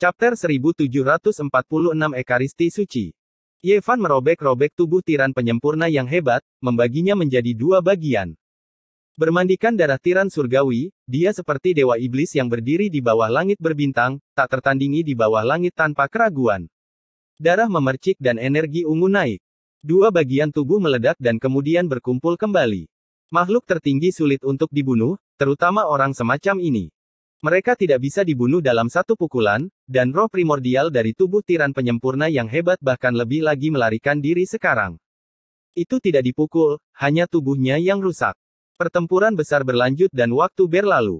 Chapter 1746 Ekaristi Suci. Yevan merobek-robek tubuh tiran penyempurna yang hebat, membaginya menjadi dua bagian. Bermandikan darah tiran surgawi, dia seperti dewa iblis yang berdiri di bawah langit berbintang, tak tertandingi di bawah langit tanpa keraguan. Darah memercik dan energi ungu naik. Dua bagian tubuh meledak dan kemudian berkumpul kembali. Makhluk tertinggi sulit untuk dibunuh, terutama orang semacam ini. Mereka tidak bisa dibunuh dalam satu pukulan, dan roh primordial dari tubuh tiran penyempurna yang hebat bahkan lebih lagi melarikan diri sekarang. Itu tidak dipukul, hanya tubuhnya yang rusak. Pertempuran besar berlanjut dan waktu berlalu.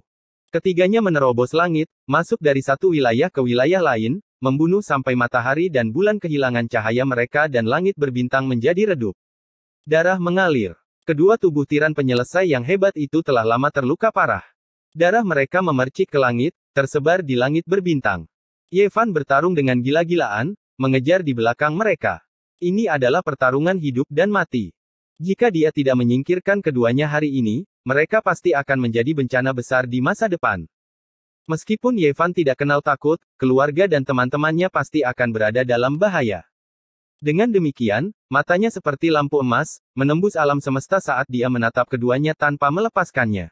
Ketiganya menerobos langit, masuk dari satu wilayah ke wilayah lain, membunuh sampai matahari dan bulan kehilangan cahaya mereka dan langit berbintang menjadi redup. Darah mengalir. Kedua tubuh tiran penyelesai yang hebat itu telah lama terluka parah. Darah mereka memercik ke langit, tersebar di langit berbintang. Yevan bertarung dengan gila-gilaan, mengejar di belakang mereka. Ini adalah pertarungan hidup dan mati. Jika dia tidak menyingkirkan keduanya hari ini, mereka pasti akan menjadi bencana besar di masa depan. Meskipun Yevan tidak kenal takut, keluarga dan teman-temannya pasti akan berada dalam bahaya. Dengan demikian, matanya seperti lampu emas, menembus alam semesta saat dia menatap keduanya tanpa melepaskannya.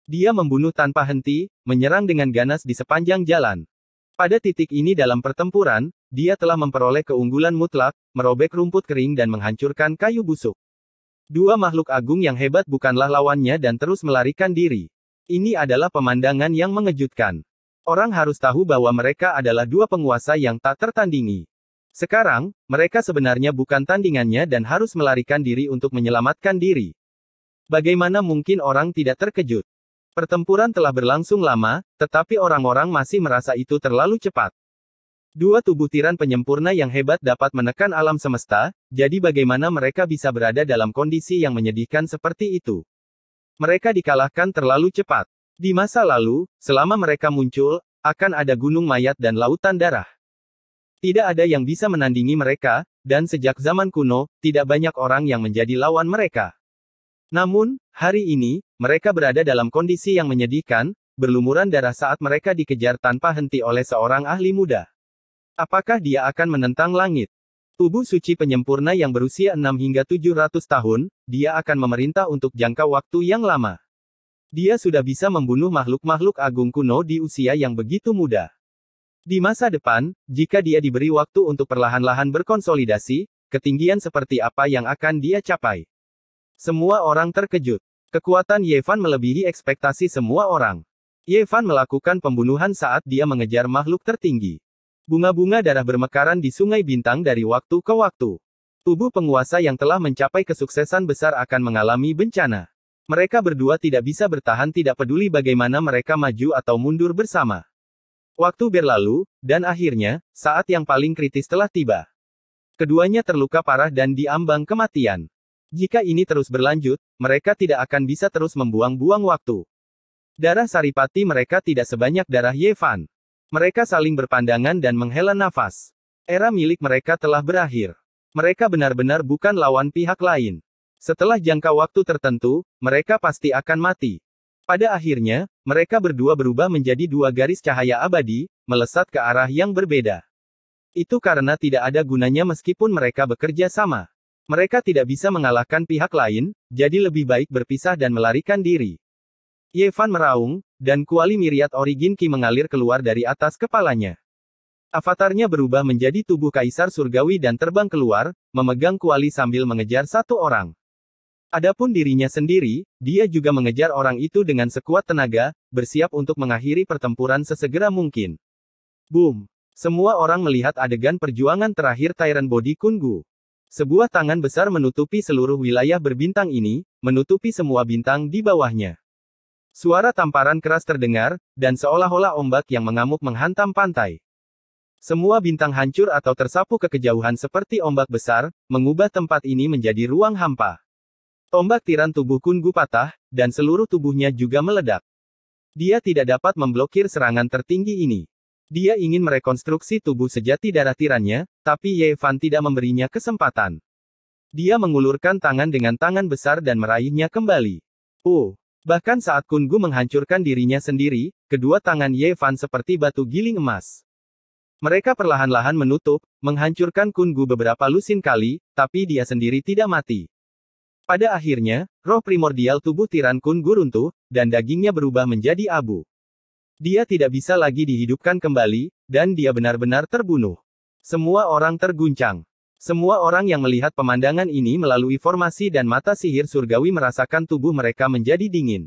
Dia membunuh tanpa henti, menyerang dengan ganas di sepanjang jalan. Pada titik ini dalam pertempuran, dia telah memperoleh keunggulan mutlak, merobek rumput kering dan menghancurkan kayu busuk. Dua makhluk agung yang hebat bukanlah lawannya dan terus melarikan diri. Ini adalah pemandangan yang mengejutkan. Orang harus tahu bahwa mereka adalah dua penguasa yang tak tertandingi. Sekarang, mereka sebenarnya bukan tandingannya dan harus melarikan diri untuk menyelamatkan diri. Bagaimana mungkin orang tidak terkejut? Pertempuran telah berlangsung lama, tetapi orang-orang masih merasa itu terlalu cepat. Dua tubuh tiran penyempurna yang hebat dapat menekan alam semesta, jadi bagaimana mereka bisa berada dalam kondisi yang menyedihkan seperti itu? Mereka dikalahkan terlalu cepat. Di masa lalu, selama mereka muncul, akan ada gunung mayat dan lautan darah. Tidak ada yang bisa menandingi mereka, dan sejak zaman kuno, tidak banyak orang yang menjadi lawan mereka. Namun, hari ini, mereka berada dalam kondisi yang menyedihkan, berlumuran darah saat mereka dikejar tanpa henti oleh seorang ahli muda. Apakah dia akan menentang langit? Tubuh suci penyempurna yang berusia 6 hingga 700 tahun, dia akan memerintah untuk jangka waktu yang lama. Dia sudah bisa membunuh makhluk-makhluk agung kuno di usia yang begitu muda. Di masa depan, jika dia diberi waktu untuk perlahan-lahan berkonsolidasi, ketinggian seperti apa yang akan dia capai? Semua orang terkejut. Kekuatan Yevan melebihi ekspektasi semua orang. Yevan melakukan pembunuhan saat dia mengejar makhluk tertinggi. Bunga-bunga darah bermekaran di sungai bintang dari waktu ke waktu. Tubuh penguasa yang telah mencapai kesuksesan besar akan mengalami bencana. Mereka berdua tidak bisa bertahan tidak peduli bagaimana mereka maju atau mundur bersama. Waktu berlalu, dan akhirnya, saat yang paling kritis telah tiba. Keduanya terluka parah dan diambang kematian. Jika ini terus berlanjut, mereka tidak akan bisa terus membuang-buang waktu. Darah saripati mereka tidak sebanyak darah Yevan. Mereka saling berpandangan dan menghela nafas. Era milik mereka telah berakhir. Mereka benar-benar bukan lawan pihak lain. Setelah jangka waktu tertentu, mereka pasti akan mati. Pada akhirnya, mereka berdua berubah menjadi dua garis cahaya abadi, melesat ke arah yang berbeda. Itu karena tidak ada gunanya meskipun mereka bekerja sama. Mereka tidak bisa mengalahkan pihak lain, jadi lebih baik berpisah dan melarikan diri. Yevan meraung, dan kuali Miriat Origin Ki mengalir keluar dari atas kepalanya. Avatarnya berubah menjadi tubuh kaisar surgawi dan terbang keluar, memegang kuali sambil mengejar satu orang. Adapun dirinya sendiri, dia juga mengejar orang itu dengan sekuat tenaga, bersiap untuk mengakhiri pertempuran sesegera mungkin. Boom! Semua orang melihat adegan perjuangan terakhir Tyrant Body Kungu. Sebuah tangan besar menutupi seluruh wilayah berbintang ini, menutupi semua bintang di bawahnya. Suara tamparan keras terdengar, dan seolah-olah ombak yang mengamuk menghantam pantai. Semua bintang hancur atau tersapu ke kejauhan seperti ombak besar, mengubah tempat ini menjadi ruang hampa. Tombak tiran tubuh Kungu patah, dan seluruh tubuhnya juga meledak. Dia tidak dapat memblokir serangan tertinggi ini. Dia ingin merekonstruksi tubuh sejati darah tirannya, tapi Yevan tidak memberinya kesempatan. Dia mengulurkan tangan dengan tangan besar dan meraihnya kembali. Bahkan saat Kungu menghancurkan dirinya sendiri, kedua tangan Yevan seperti batu giling emas. Mereka perlahan-lahan menutup, menghancurkan Kungu beberapa lusin kali, tapi dia sendiri tidak mati. Pada akhirnya, roh primordial tubuh tiran Kungu runtuh, dan dagingnya berubah menjadi abu. Dia tidak bisa lagi dihidupkan kembali, dan dia benar-benar terbunuh. Semua orang terguncang. Semua orang yang melihat pemandangan ini melalui formasi dan mata sihir surgawi merasakan tubuh mereka menjadi dingin.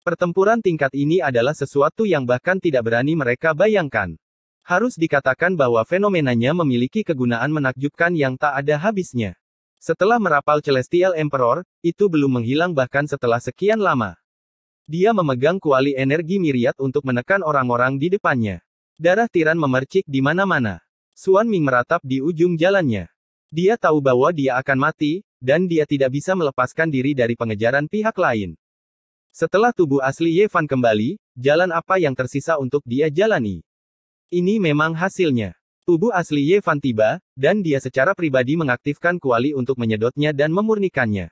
Pertempuran tingkat ini adalah sesuatu yang bahkan tidak berani mereka bayangkan. Harus dikatakan bahwa fenomenanya memiliki kegunaan menakjubkan yang tak ada habisnya. Setelah merapal Celestial Emperor, itu belum menghilang bahkan setelah sekian lama. Dia memegang kuali energi Myriad untuk menekan orang-orang di depannya. Darah tiran memercik di mana-mana. Xuan Ming meratap di ujung jalannya. Dia tahu bahwa dia akan mati, dan dia tidak bisa melepaskan diri dari pengejaran pihak lain. Setelah tubuh asli Ye Fan kembali, jalan apa yang tersisa untuk dia jalani? Ini memang hasilnya. Tubuh asli Ye Fan tiba, dan dia secara pribadi mengaktifkan kuali untuk menyedotnya dan memurnikannya.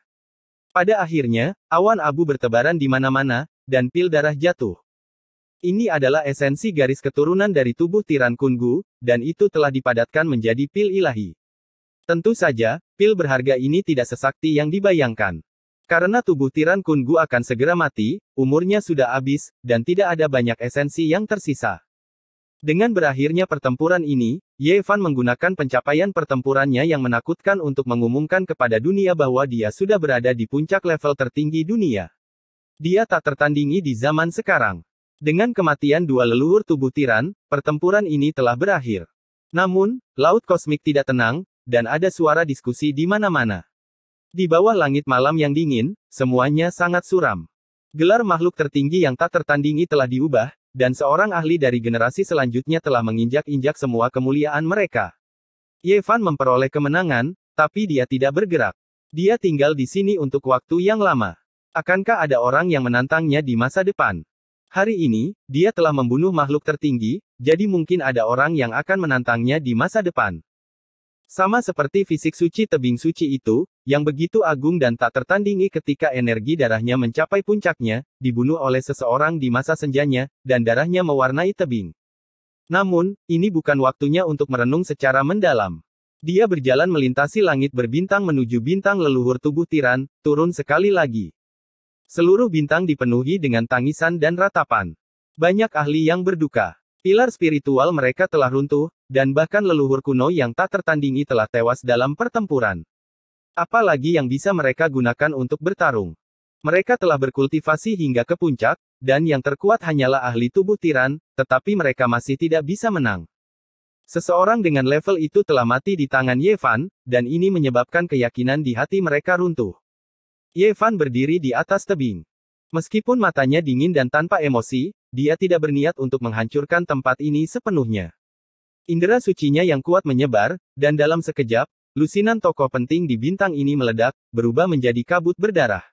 Pada akhirnya, awan abu bertebaran di mana-mana, dan pil darah jatuh. Ini adalah esensi garis keturunan dari tubuh tiran Kungu, dan itu telah dipadatkan menjadi pil ilahi. Tentu saja, pil berharga ini tidak sesakti yang dibayangkan. Karena tubuh tiran Kungu akan segera mati, umurnya sudah habis, dan tidak ada banyak esensi yang tersisa. Dengan berakhirnya pertempuran ini, Ye Fan menggunakan pencapaian pertempurannya yang menakutkan untuk mengumumkan kepada dunia bahwa dia sudah berada di puncak level tertinggi dunia. Dia tak tertandingi di zaman sekarang. Dengan kematian dua leluhur tubuh tiran, pertempuran ini telah berakhir. Namun, laut kosmik tidak tenang, dan ada suara diskusi di mana-mana. Di bawah langit malam yang dingin, semuanya sangat suram. Gelar makhluk tertinggi yang tak tertandingi telah diubah, dan seorang ahli dari generasi selanjutnya telah menginjak-injak semua kemuliaan mereka. Ye Fan memperoleh kemenangan, tapi dia tidak bergerak. Dia tinggal di sini untuk waktu yang lama. Akankah ada orang yang menantangnya di masa depan? Hari ini, dia telah membunuh makhluk tertinggi, jadi mungkin ada orang yang akan menantangnya di masa depan. Sama seperti fisik suci tebing suci itu, yang begitu agung dan tak tertandingi ketika energi darahnya mencapai puncaknya, dibunuh oleh seseorang di masa senjanya, dan darahnya mewarnai tebing. Namun, ini bukan waktunya untuk merenung secara mendalam. Dia berjalan melintasi langit berbintang menuju bintang leluhur tubuh tiran, turun sekali lagi. Seluruh bintang dipenuhi dengan tangisan dan ratapan. Banyak ahli yang berduka. Pilar spiritual mereka telah runtuh, dan bahkan leluhur kuno yang tak tertandingi telah tewas dalam pertempuran. Apalagi yang bisa mereka gunakan untuk bertarung. Mereka telah berkultivasi hingga ke puncak, dan yang terkuat hanyalah ahli tubuh tiran, tetapi mereka masih tidak bisa menang. Seseorang dengan level itu telah mati di tangan Ye Fan, dan ini menyebabkan keyakinan di hati mereka runtuh. Ye Fan berdiri di atas tebing. Meskipun matanya dingin dan tanpa emosi, dia tidak berniat untuk menghancurkan tempat ini sepenuhnya. Indera sucinya yang kuat menyebar, dan dalam sekejap, lusinan tokoh penting di bintang ini meledak, berubah menjadi kabut berdarah.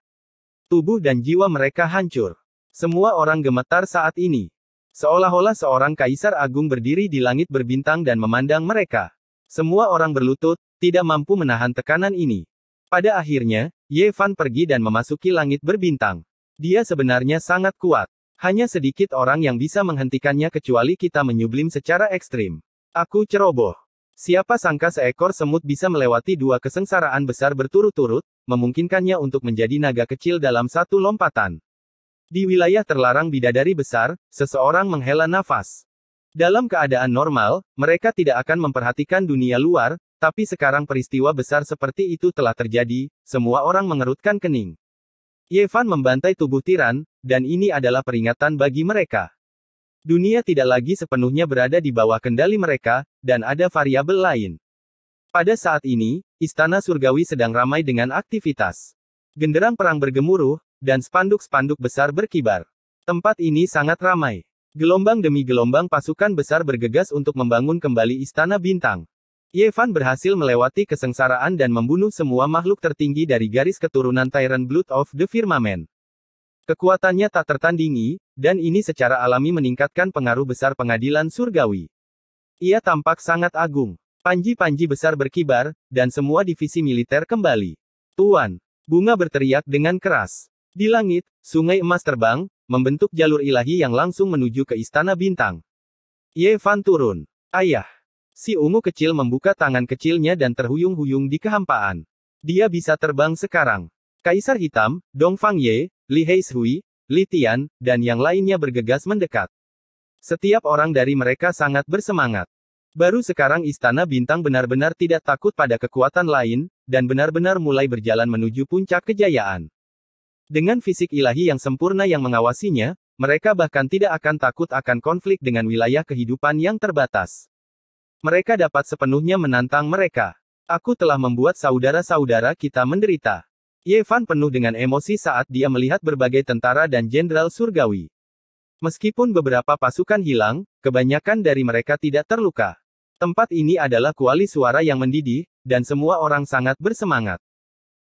Tubuh dan jiwa mereka hancur. Semua orang gemetar saat ini. Seolah-olah seorang kaisar agung berdiri di langit berbintang dan memandang mereka. Semua orang berlutut, tidak mampu menahan tekanan ini. Pada akhirnya, Ye Fan pergi dan memasuki langit berbintang. Dia sebenarnya sangat kuat. Hanya sedikit orang yang bisa menghentikannya kecuali kita menyublim secara ekstrim. Aku ceroboh. Siapa sangka seekor semut bisa melewati dua kesengsaraan besar berturut-turut, memungkinkannya untuk menjadi naga kecil dalam satu lompatan. Di wilayah terlarang bidadari besar, seseorang menghela nafas. Dalam keadaan normal, mereka tidak akan memperhatikan dunia luar, tapi sekarang peristiwa besar seperti itu telah terjadi, semua orang mengerutkan kening. Ye Fan membantai tubuh tiran, dan ini adalah peringatan bagi mereka. Dunia tidak lagi sepenuhnya berada di bawah kendali mereka, dan ada variabel lain. Pada saat ini, Istana Surgawi sedang ramai dengan aktivitas. Genderang perang bergemuruh, dan spanduk-spanduk besar berkibar. Tempat ini sangat ramai. Gelombang demi gelombang pasukan besar bergegas untuk membangun kembali Istana Bintang. Ye Fan berhasil melewati kesengsaraan dan membunuh semua makhluk tertinggi dari garis keturunan Tyrant Blood of the Firmament. Kekuatannya tak tertandingi, dan ini secara alami meningkatkan pengaruh besar pengadilan surgawi. Ia tampak sangat agung. Panji-panji besar berkibar, dan semua divisi militer kembali. Tuan! Bunga berteriak dengan keras. Di langit, sungai emas terbang, membentuk jalur ilahi yang langsung menuju ke Istana Bintang. Ye Fan turun. Ayah. Si ungu kecil membuka tangan kecilnya dan terhuyung-huyung di kehampaan. Dia bisa terbang sekarang. Kaisar Hitam, Dong Fangye, Li Heishui, Li Tian, dan yang lainnya bergegas mendekat. Setiap orang dari mereka sangat bersemangat. Baru sekarang Istana Bintang benar-benar tidak takut pada kekuatan lain, dan benar-benar mulai berjalan menuju puncak kejayaan. Dengan fisik ilahi yang sempurna yang mengawasinya, mereka bahkan tidak akan takut akan konflik dengan wilayah kehidupan yang terbatas. Mereka dapat sepenuhnya menantang mereka. Aku telah membuat saudara-saudara kita menderita. Ye Fan penuh dengan emosi saat dia melihat berbagai tentara dan jenderal surgawi. Meskipun beberapa pasukan hilang, kebanyakan dari mereka tidak terluka. Tempat ini adalah kuali suara yang mendidih, dan semua orang sangat bersemangat.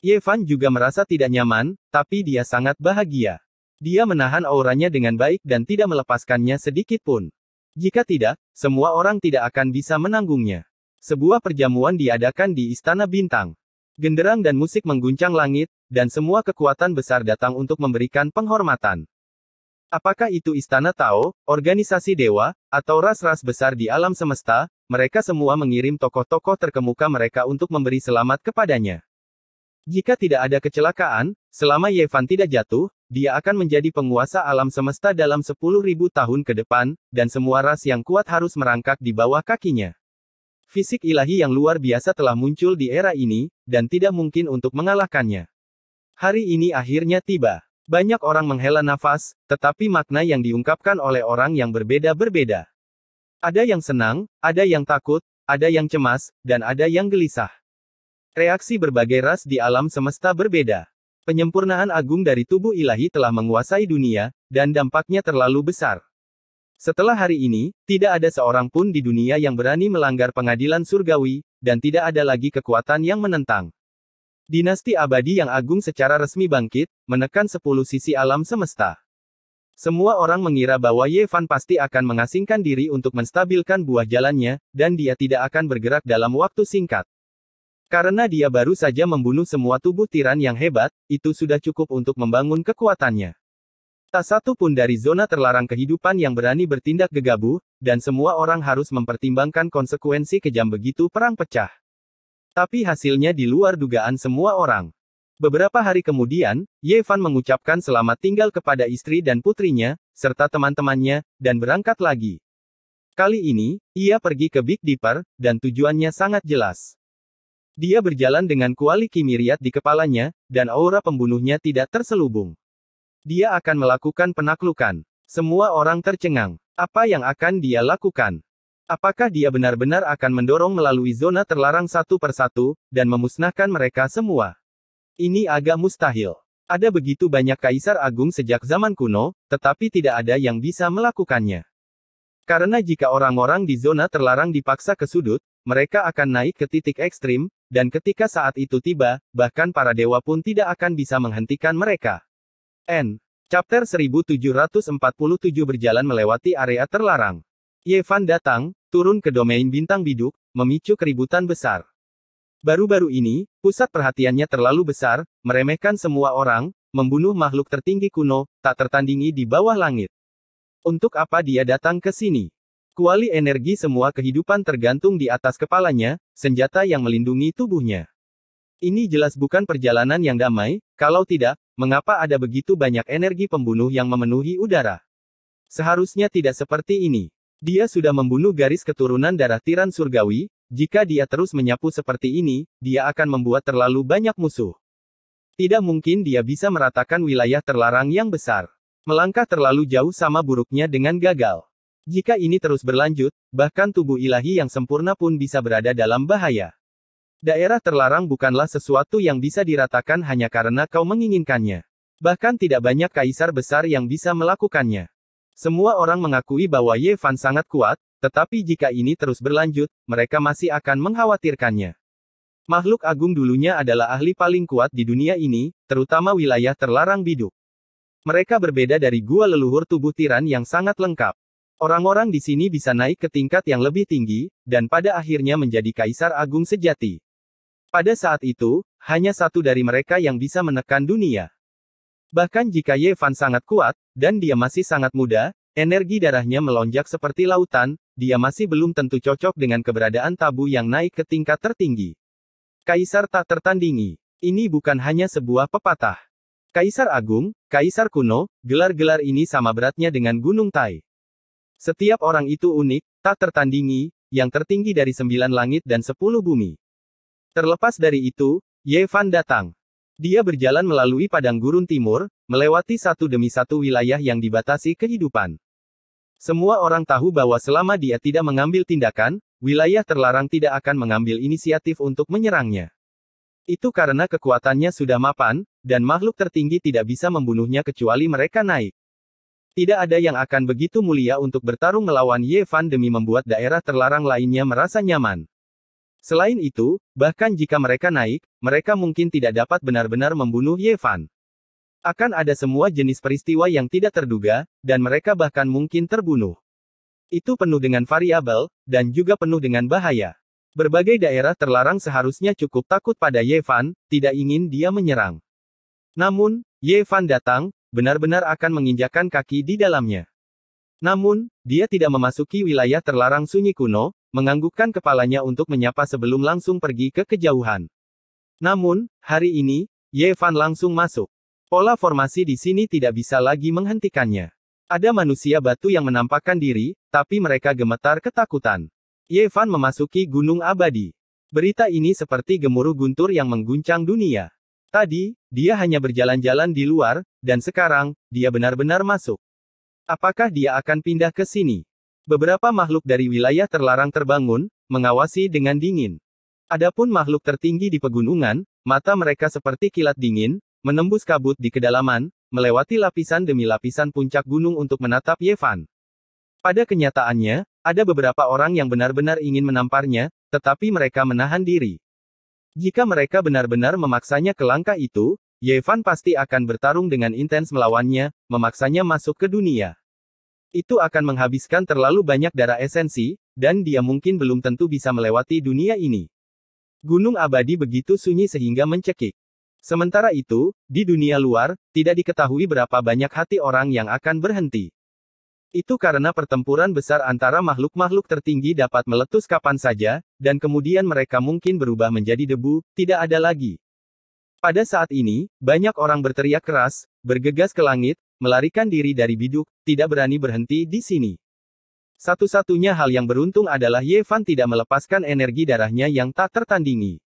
Ye Fan juga merasa tidak nyaman, tapi dia sangat bahagia. Dia menahan auranya dengan baik dan tidak melepaskannya sedikit pun. Jika tidak, semua orang tidak akan bisa menanggungnya. Sebuah perjamuan diadakan di Istana Bintang. Genderang dan musik mengguncang langit, dan semua kekuatan besar datang untuk memberikan penghormatan. Apakah itu Istana Tao, organisasi dewa, atau ras-ras besar di alam semesta, mereka semua mengirim tokoh-tokoh terkemuka mereka untuk memberi selamat kepadanya. Jika tidak ada kecelakaan, selama Ye Fan tidak jatuh, dia akan menjadi penguasa alam semesta dalam 10.000 tahun ke depan, dan semua ras yang kuat harus merangkak di bawah kakinya. Fisik ilahi yang luar biasa telah muncul di era ini, dan tidak mungkin untuk mengalahkannya. Hari ini akhirnya tiba. Banyak orang menghela nafas, tetapi makna yang diungkapkan oleh orang yang berbeda-berbeda. Ada yang senang, ada yang takut, ada yang cemas, dan ada yang gelisah. Reaksi berbagai ras di alam semesta berbeda. Penyempurnaan agung dari tubuh ilahi telah menguasai dunia, dan dampaknya terlalu besar. Setelah hari ini, tidak ada seorang pun di dunia yang berani melanggar pengadilan surgawi, dan tidak ada lagi kekuatan yang menentang. Dinasti abadi yang agung secara resmi bangkit, menekan 10 sisi alam semesta. Semua orang mengira bahwa Ye Fan pasti akan mengasingkan diri untuk menstabilkan buah jalannya, dan dia tidak akan bergerak dalam waktu singkat. Karena dia baru saja membunuh semua tubuh tiran yang hebat, itu sudah cukup untuk membangun kekuatannya. Tak satu pun dari zona terlarang kehidupan yang berani bertindak gegabah, dan semua orang harus mempertimbangkan konsekuensi kejam begitu perang pecah. Tapi hasilnya di luar dugaan semua orang. Beberapa hari kemudian, Ye Fan mengucapkan selamat tinggal kepada istri dan putrinya, serta teman-temannya, dan berangkat lagi. Kali ini, ia pergi ke Big Dipper, dan tujuannya sangat jelas. Dia berjalan dengan kuali kimiriat di kepalanya, dan aura pembunuhnya tidak terselubung. Dia akan melakukan penaklukan. Semua orang tercengang. Apa yang akan dia lakukan? Apakah dia benar-benar akan mendorong melalui zona terlarang satu persatu, dan memusnahkan mereka semua? Ini agak mustahil. Ada begitu banyak kaisar agung sejak zaman kuno, tetapi tidak ada yang bisa melakukannya. Karena jika orang-orang di zona terlarang dipaksa ke sudut, mereka akan naik ke titik ekstrim, dan ketika saat itu tiba, bahkan para dewa pun tidak akan bisa menghentikan mereka. Chapter 1747 berjalan melewati area terlarang. Ye Fan datang, turun ke domain bintang biduk, memicu keributan besar. Baru-baru ini, pusat perhatiannya terlalu besar, meremehkan semua orang, membunuh makhluk tertinggi kuno, tak tertandingi di bawah langit. Untuk apa dia datang ke sini? Kuali energi semua kehidupan tergantung di atas kepalanya, senjata yang melindungi tubuhnya. Ini jelas bukan perjalanan yang damai, kalau tidak, mengapa ada begitu banyak energi pembunuh yang memenuhi udara? Seharusnya tidak seperti ini. Dia sudah membunuh garis keturunan darah tiran surgawi, jika dia terus menyapu seperti ini, dia akan membuat terlalu banyak musuh. Tidak mungkin dia bisa meratakan wilayah terlarang yang besar. Melangkah terlalu jauh sama buruknya dengan gagal. Jika ini terus berlanjut, bahkan tubuh ilahi yang sempurna pun bisa berada dalam bahaya. Daerah terlarang bukanlah sesuatu yang bisa diratakan hanya karena kau menginginkannya. Bahkan tidak banyak kaisar besar yang bisa melakukannya. Semua orang mengakui bahwa Ye Fan sangat kuat, tetapi jika ini terus berlanjut, mereka masih akan mengkhawatirkannya. Makhluk agung dulunya adalah ahli paling kuat di dunia ini, terutama wilayah terlarang biduk. Mereka berbeda dari gua leluhur tubuh tiran yang sangat lengkap. Orang-orang di sini bisa naik ke tingkat yang lebih tinggi, dan pada akhirnya menjadi kaisar agung sejati. Pada saat itu, hanya satu dari mereka yang bisa menekan dunia. Bahkan jika Ye Fan sangat kuat, dan dia masih sangat muda, Energi darahnya melonjak seperti lautan, dia masih belum tentu cocok dengan keberadaan tabu yang naik ke tingkat tertinggi. Kaisar tak tertandingi. Ini bukan hanya sebuah pepatah. Kaisar Agung, Kaisar Kuno, gelar-gelar ini sama beratnya dengan Gunung Tai. Setiap orang itu unik, tak tertandingi, yang tertinggi dari 9 langit dan 10 bumi. Terlepas dari itu, Ye Fan datang. Dia berjalan melalui padang gurun timur, melewati satu demi satu wilayah yang dibatasi kehidupan. Semua orang tahu bahwa selama dia tidak mengambil tindakan, wilayah terlarang tidak akan mengambil inisiatif untuk menyerangnya. Itu karena kekuatannya sudah mapan, dan makhluk tertinggi tidak bisa membunuhnya kecuali mereka naik. Tidak ada yang akan begitu mulia untuk bertarung melawan Ye Fan demi membuat daerah terlarang lainnya merasa nyaman. Selain itu, bahkan jika mereka naik, mereka mungkin tidak dapat benar-benar membunuh Ye Fan. Akan ada semua jenis peristiwa yang tidak terduga, dan mereka bahkan mungkin terbunuh. Itu penuh dengan variabel, dan juga penuh dengan bahaya. Berbagai daerah terlarang seharusnya cukup takut pada Ye Fan, tidak ingin dia menyerang. Namun, Ye Fan datang, benar-benar akan menginjakkan kaki di dalamnya. Namun, dia tidak memasuki wilayah terlarang sunyi kuno, menganggukkan kepalanya untuk menyapa sebelum langsung pergi ke kejauhan. Namun, hari ini, Ye Fan langsung masuk. Pola formasi di sini tidak bisa lagi menghentikannya. Ada manusia batu yang menampakkan diri, tapi mereka gemetar ketakutan. Ye Fan memasuki Gunung Abadi. Berita ini seperti gemuruh guntur yang mengguncang dunia. Tadi, dia hanya berjalan-jalan di luar, dan sekarang, dia benar-benar masuk. Apakah dia akan pindah ke sini? Beberapa makhluk dari wilayah terlarang terbangun, mengawasi dengan dingin. Adapun makhluk tertinggi di pegunungan, mata mereka seperti kilat dingin, menembus kabut di kedalaman, melewati lapisan demi lapisan puncak gunung untuk menatap Ye Fan. Pada kenyataannya, ada beberapa orang yang benar-benar ingin menamparnya, tetapi mereka menahan diri. Jika mereka benar-benar memaksanya ke langkah itu, Ye Fan pasti akan bertarung dengan intens melawannya, memaksanya masuk ke dunia. Itu akan menghabiskan terlalu banyak darah esensi, dan dia mungkin belum tentu bisa melewati dunia ini. Gunung Abadi begitu sunyi sehingga mencekik. Sementara itu, di dunia luar, tidak diketahui berapa banyak hati orang yang akan berhenti. Itu karena pertempuran besar antara makhluk-makhluk tertinggi dapat meletus kapan saja, dan kemudian mereka mungkin berubah menjadi debu, tidak ada lagi. Pada saat ini, banyak orang berteriak keras, bergegas ke langit, melarikan diri dari biduk, tidak berani berhenti di sini. Satu-satunya hal yang beruntung adalah Ye Fan tidak melepaskan energi darahnya yang tak tertandingi.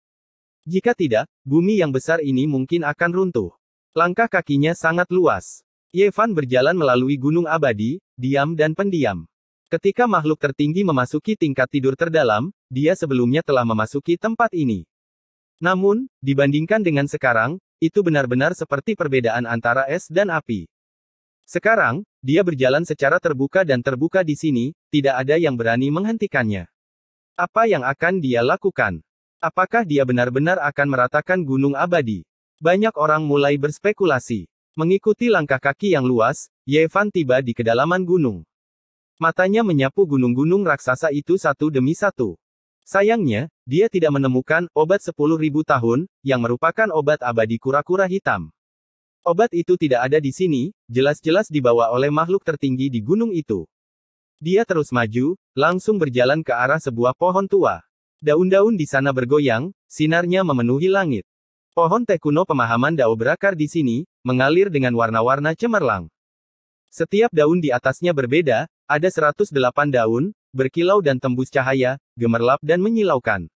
Jika tidak, bumi yang besar ini mungkin akan runtuh. Langkah kakinya sangat luas. Ye Fan berjalan melalui Gunung Abadi, diam dan pendiam. Ketika makhluk tertinggi memasuki tingkat tidur terdalam, dia sebelumnya telah memasuki tempat ini. Namun, dibandingkan dengan sekarang, itu benar-benar seperti perbedaan antara es dan api. Sekarang, dia berjalan secara terbuka dan terbuka di sini, tidak ada yang berani menghentikannya. Apa yang akan dia lakukan? Apakah dia benar-benar akan meratakan Gunung Abadi? Banyak orang mulai berspekulasi. Mengikuti langkah kaki yang luas, Ye Fan tiba di kedalaman gunung. Matanya menyapu gunung-gunung raksasa itu satu demi satu. Sayangnya, dia tidak menemukan obat 10.000 tahun, yang merupakan obat abadi kura-kura hitam. Obat itu tidak ada di sini, jelas-jelas dibawa oleh makhluk tertinggi di gunung itu. Dia terus maju, langsung berjalan ke arah sebuah pohon tua. Daun-daun di sana bergoyang, sinarnya memenuhi langit. Pohon teh kuno pemahaman Dao berakar di sini, mengalir dengan warna-warna cemerlang. Setiap daun di atasnya berbeda, ada 108 daun, berkilau dan tembus cahaya, gemerlap dan menyilaukan.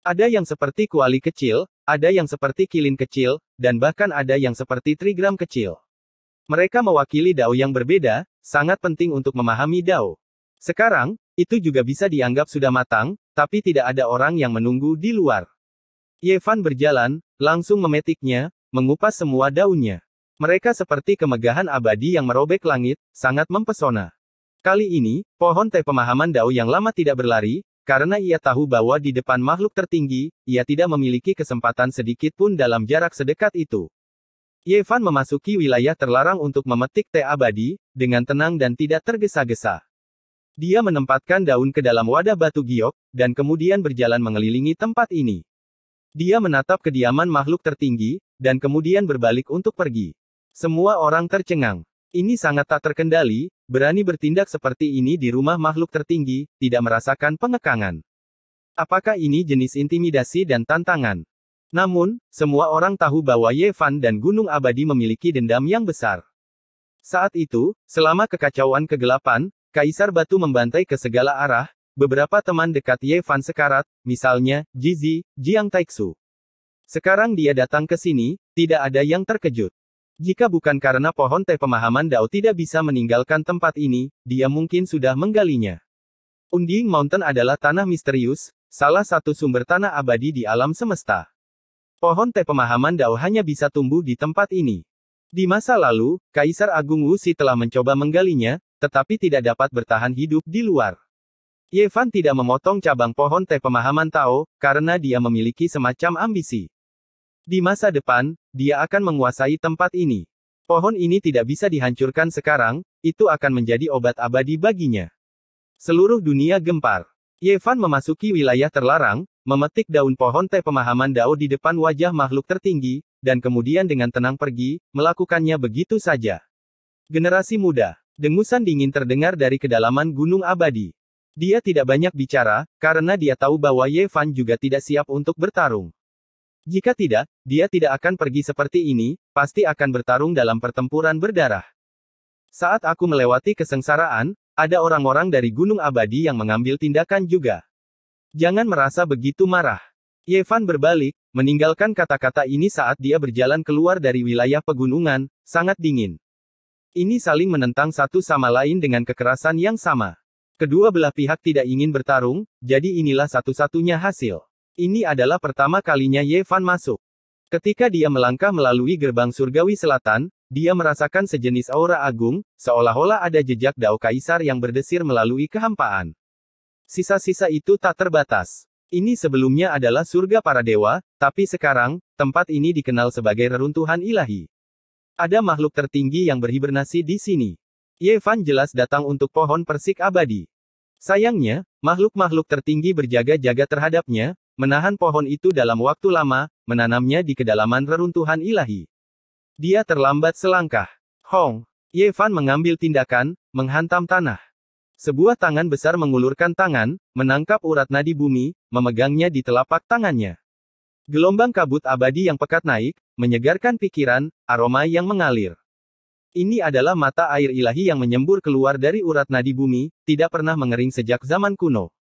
Ada yang seperti kuali kecil, ada yang seperti kilin kecil, dan bahkan ada yang seperti trigram kecil. Mereka mewakili Dao yang berbeda, sangat penting untuk memahami Dao. Sekarang, itu juga bisa dianggap sudah matang, tapi tidak ada orang yang menunggu di luar. Ye Fan berjalan, langsung memetiknya, mengupas semua daunnya. Mereka seperti kemegahan abadi yang merobek langit, sangat mempesona. Kali ini, pohon teh pemahaman Dao yang lama tidak berlari, karena ia tahu bahwa di depan makhluk tertinggi, ia tidak memiliki kesempatan sedikit pun dalam jarak sedekat itu. Ye Fan memasuki wilayah terlarang untuk memetik teh abadi, dengan tenang dan tidak tergesa-gesa. Dia menempatkan daun ke dalam wadah batu giok, dan kemudian berjalan mengelilingi tempat ini. Dia menatap kediaman makhluk tertinggi, dan kemudian berbalik untuk pergi. Semua orang tercengang. Ini sangat tak terkendali, berani bertindak seperti ini di rumah makhluk tertinggi, tidak merasakan pengekangan. Apakah ini jenis intimidasi dan tantangan? Namun, semua orang tahu bahwa Ye Fan dan Gunung Abadi memiliki dendam yang besar. Saat itu, selama kekacauan kegelapan, Kaisar Batu membantai ke segala arah, beberapa teman dekat Ye Fan sekarat, misalnya, Jizi, Jiang Taixu. Sekarang dia datang ke sini, tidak ada yang terkejut. Jika bukan karena pohon teh pemahaman Dao tidak bisa meninggalkan tempat ini, dia mungkin sudah menggalinya. Unding Mountain adalah tanah misterius, salah satu sumber tanah abadi di alam semesta. Pohon teh pemahaman Dao hanya bisa tumbuh di tempat ini. Di masa lalu, Kaisar Agung Wuxi telah mencoba menggalinya, tetapi tidak dapat bertahan hidup di luar. Ye Fan tidak memotong cabang pohon teh pemahaman Tao, karena dia memiliki semacam ambisi. Di masa depan, dia akan menguasai tempat ini. Pohon ini tidak bisa dihancurkan sekarang, itu akan menjadi obat abadi baginya. Seluruh dunia gempar. Ye Fan memasuki wilayah terlarang, memetik daun pohon teh pemahaman Dao di depan wajah makhluk tertinggi, dan kemudian dengan tenang pergi, melakukannya begitu saja. Generasi muda. Dengusan dingin terdengar dari kedalaman Gunung Abadi. Dia tidak banyak bicara, karena dia tahu bahwa Ye Fan juga tidak siap untuk bertarung. Jika tidak, dia tidak akan pergi seperti ini, pasti akan bertarung dalam pertempuran berdarah. Saat aku melewati kesengsaraan, ada orang-orang dari Gunung Abadi yang mengambil tindakan juga. Jangan merasa begitu marah. Ye Fan berbalik, meninggalkan kata-kata ini saat dia berjalan keluar dari wilayah pegunungan, sangat dingin. Ini saling menentang satu sama lain dengan kekerasan yang sama. Kedua belah pihak tidak ingin bertarung, jadi inilah satu-satunya hasil. Ini adalah pertama kalinya Ye Fan masuk. Ketika dia melangkah melalui gerbang surgawi selatan, dia merasakan sejenis aura agung, seolah-olah ada jejak Dao Kaisar yang berdesir melalui kehampaan. Sisa-sisa itu tak terbatas. Ini sebelumnya adalah surga para dewa, tapi sekarang, tempat ini dikenal sebagai reruntuhan ilahi. Ada makhluk tertinggi yang berhibernasi di sini. Ye Fan jelas datang untuk pohon persik abadi. Sayangnya, makhluk-makhluk tertinggi berjaga-jaga terhadapnya, menahan pohon itu dalam waktu lama, menanamnya di kedalaman reruntuhan ilahi. Dia terlambat selangkah. Hong! Ye Fan mengambil tindakan, menghantam tanah. Sebuah tangan besar mengulurkan tangan, menangkap urat nadi bumi, memegangnya di telapak tangannya. Gelombang kabut abadi yang pekat naik, menyegarkan pikiran, aroma yang mengalir. Ini adalah mata air ilahi yang menyembur keluar dari urat nadi bumi, tidak pernah mengering sejak zaman kuno.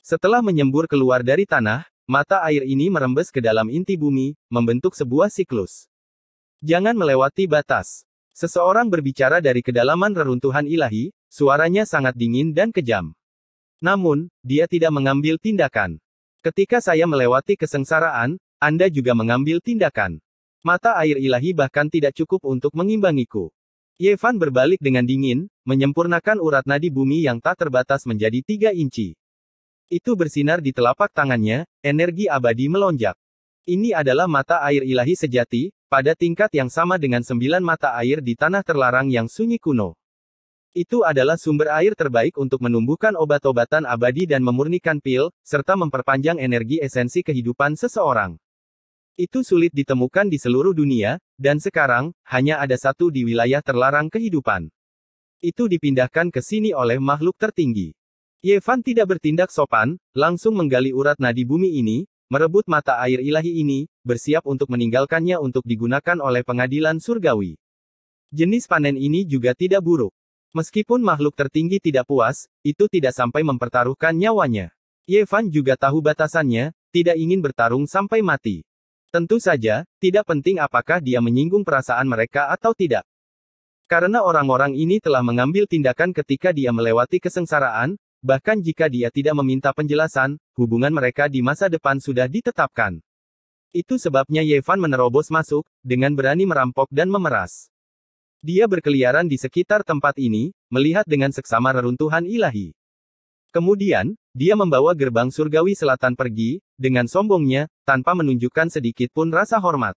Setelah menyembur keluar dari tanah, mata air ini merembes ke dalam inti bumi, membentuk sebuah siklus. Jangan melewati batas. Seseorang berbicara dari kedalaman reruntuhan ilahi, suaranya sangat dingin dan kejam. Namun, dia tidak mengambil tindakan. Ketika saya melewati kesengsaraan, Anda juga mengambil tindakan. Mata air ilahi bahkan tidak cukup untuk mengimbangiku. Ye Fan berbalik dengan dingin, menyempurnakan urat nadi bumi yang tak terbatas menjadi 3 inci. Itu bersinar di telapak tangannya, energi abadi melonjak. Ini adalah mata air ilahi sejati, pada tingkat yang sama dengan 9 mata air di tanah terlarang yang sunyi kuno. Itu adalah sumber air terbaik untuk menumbuhkan obat-obatan abadi dan memurnikan pil, serta memperpanjang energi esensi kehidupan seseorang. Itu sulit ditemukan di seluruh dunia, dan sekarang, hanya ada satu di wilayah terlarang kehidupan. Itu dipindahkan ke sini oleh makhluk tertinggi. Ye Fan tidak bertindak sopan, langsung menggali urat nadi bumi ini, merebut mata air ilahi ini, bersiap untuk meninggalkannya untuk digunakan oleh pengadilan surgawi. Jenis panen ini juga tidak buruk. Meskipun makhluk tertinggi tidak puas, itu tidak sampai mempertaruhkan nyawanya. Ye Fan juga tahu batasannya, tidak ingin bertarung sampai mati. Tentu saja, tidak penting apakah dia menyinggung perasaan mereka atau tidak. Karena orang-orang ini telah mengambil tindakan ketika dia melewati kesengsaraan, bahkan jika dia tidak meminta penjelasan, hubungan mereka di masa depan sudah ditetapkan. Itu sebabnya Ye Fan menerobos masuk, dengan berani merampok dan memeras. Dia berkeliaran di sekitar tempat ini, melihat dengan seksama reruntuhan ilahi. Kemudian, dia membawa gerbang surgawi selatan pergi, dengan sombongnya, tanpa menunjukkan sedikit pun rasa hormat.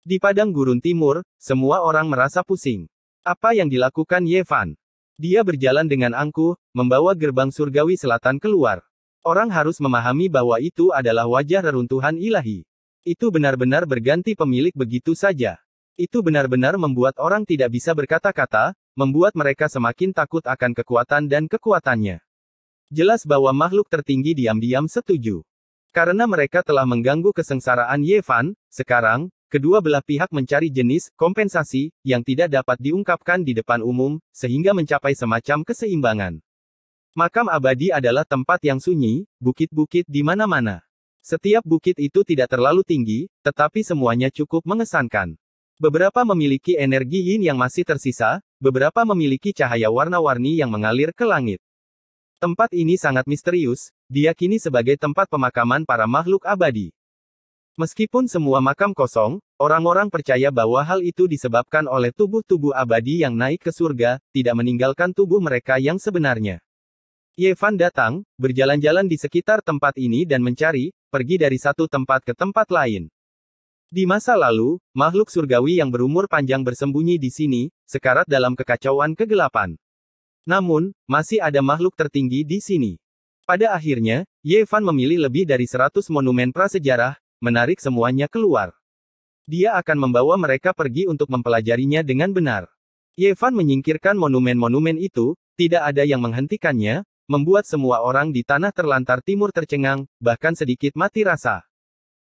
Di padang gurun timur, semua orang merasa pusing. Apa yang dilakukan Ye Fan? Dia berjalan dengan angkuh, membawa gerbang surgawi selatan keluar. Orang harus memahami bahwa itu adalah wajah reruntuhan ilahi. Itu benar-benar berganti pemilik begitu saja. Itu benar-benar membuat orang tidak bisa berkata-kata, membuat mereka semakin takut akan kekuatan dan kekuatannya. Jelas bahwa makhluk tertinggi diam-diam setuju. Karena mereka telah mengganggu kesengsaraan Ye Fan, sekarang, kedua belah pihak mencari jenis kompensasi yang tidak dapat diungkapkan di depan umum, sehingga mencapai semacam keseimbangan. Makam abadi adalah tempat yang sunyi, bukit-bukit di mana-mana. Setiap bukit itu tidak terlalu tinggi, tetapi semuanya cukup mengesankan. Beberapa memiliki energi yin yang masih tersisa, beberapa memiliki cahaya warna-warni yang mengalir ke langit. Tempat ini sangat misterius, diyakini sebagai tempat pemakaman para makhluk abadi. Meskipun semua makam kosong, orang-orang percaya bahwa hal itu disebabkan oleh tubuh-tubuh abadi yang naik ke surga, tidak meninggalkan tubuh mereka yang sebenarnya. Ye Fan datang, berjalan-jalan di sekitar tempat ini dan mencari, pergi dari satu tempat ke tempat lain. Di masa lalu, makhluk surgawi yang berumur panjang bersembunyi di sini, sekarat dalam kekacauan kegelapan. Namun, masih ada makhluk tertinggi di sini. Pada akhirnya, Ye Fan memilih lebih dari 100 monumen prasejarah, menarik semuanya keluar. Dia akan membawa mereka pergi untuk mempelajarinya dengan benar. Ye Fan menyingkirkan monumen-monumen itu, tidak ada yang menghentikannya, membuat semua orang di tanah terlantar timur tercengang, bahkan sedikit mati rasa.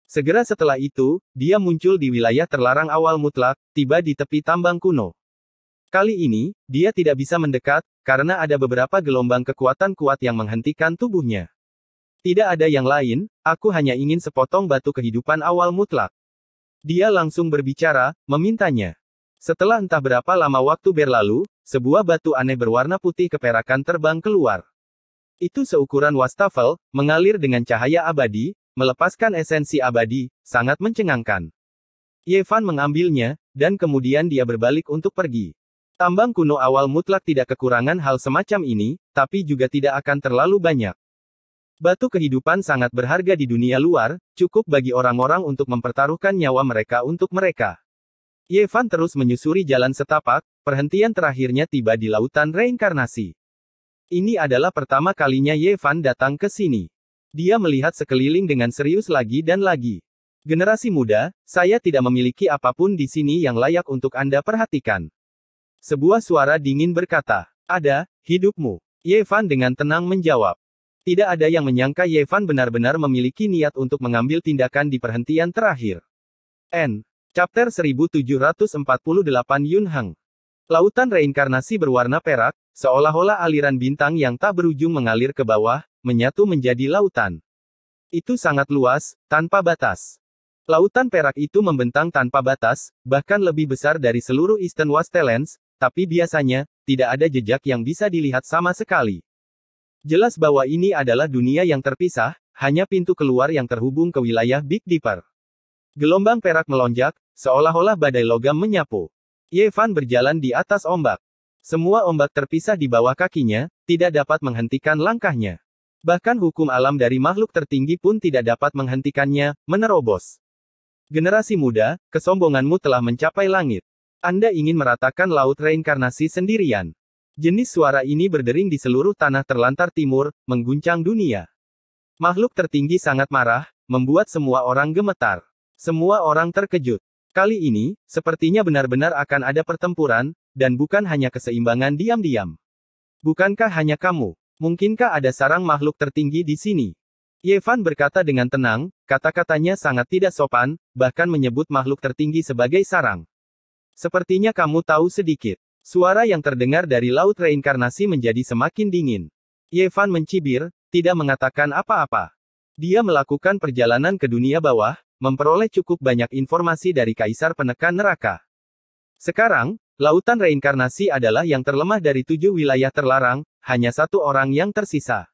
Segera setelah itu, dia muncul di wilayah terlarang awal mutlak, tiba di tepi tambang kuno. Kali ini, dia tidak bisa mendekat, karena ada beberapa gelombang kekuatan kuat yang menghentikan tubuhnya. Tidak ada yang lain, aku hanya ingin sepotong batu kehidupan awal mutlak. Dia langsung berbicara, memintanya. Setelah entah berapa lama waktu berlalu, sebuah batu aneh berwarna putih keperakan terbang keluar. Itu seukuran wastafel, mengalir dengan cahaya abadi, melepaskan esensi abadi, sangat mencengangkan. Ye Fan mengambilnya, dan kemudian dia berbalik untuk pergi. Tambang kuno awal mutlak tidak kekurangan hal semacam ini, tapi juga tidak akan terlalu banyak. Batu kehidupan sangat berharga di dunia luar, cukup bagi orang-orang untuk mempertaruhkan nyawa mereka untuk mereka. Ye Fan terus menyusuri jalan setapak, perhentian terakhirnya tiba di lautan reinkarnasi. Ini adalah pertama kalinya Ye Fan datang ke sini. Dia melihat sekeliling dengan serius lagi dan lagi. Generasi muda, saya tidak memiliki apapun di sini yang layak untuk Anda perhatikan. Sebuah suara dingin berkata, ada, hidupmu. Ye Fan dengan tenang menjawab. Tidak ada yang menyangka Ye Fan benar-benar memiliki niat untuk mengambil tindakan di perhentian terakhir. N. Chapter 1748 Yun Heng. Lautan reinkarnasi berwarna perak, seolah-olah aliran bintang yang tak berujung mengalir ke bawah, menyatu menjadi lautan. Itu sangat luas, tanpa batas. Lautan perak itu membentang tanpa batas, bahkan lebih besar dari seluruh Eastern Wastelands, tapi biasanya, tidak ada jejak yang bisa dilihat sama sekali. Jelas bahwa ini adalah dunia yang terpisah, hanya pintu keluar yang terhubung ke wilayah Big Dipper. Gelombang perak melonjak, seolah-olah badai logam menyapu. Ye Fan berjalan di atas ombak. Semua ombak terpisah di bawah kakinya, tidak dapat menghentikan langkahnya. Bahkan hukum alam dari makhluk tertinggi pun tidak dapat menghentikannya, menerobos. Generasi muda, kesombonganmu telah mencapai langit. Anda ingin meratakan laut reinkarnasi sendirian. Jenis suara ini berdering di seluruh tanah terlantar timur, mengguncang dunia. Makhluk tertinggi sangat marah, membuat semua orang gemetar. Semua orang terkejut. Kali ini, sepertinya benar-benar akan ada pertempuran, dan bukan hanya keseimbangan diam-diam. Bukankah hanya kamu? Mungkinkah ada sarang makhluk tertinggi di sini? Ye Fan berkata dengan tenang, kata-katanya sangat tidak sopan, bahkan menyebut makhluk tertinggi sebagai sarang. Sepertinya kamu tahu sedikit. Suara yang terdengar dari laut reinkarnasi menjadi semakin dingin. Ye Fan mencibir, tidak mengatakan apa-apa. Dia melakukan perjalanan ke dunia bawah, memperoleh cukup banyak informasi dari Kaisar Penekan Neraka. Sekarang, lautan reinkarnasi adalah yang terlemah dari 7 wilayah terlarang, hanya satu orang yang tersisa.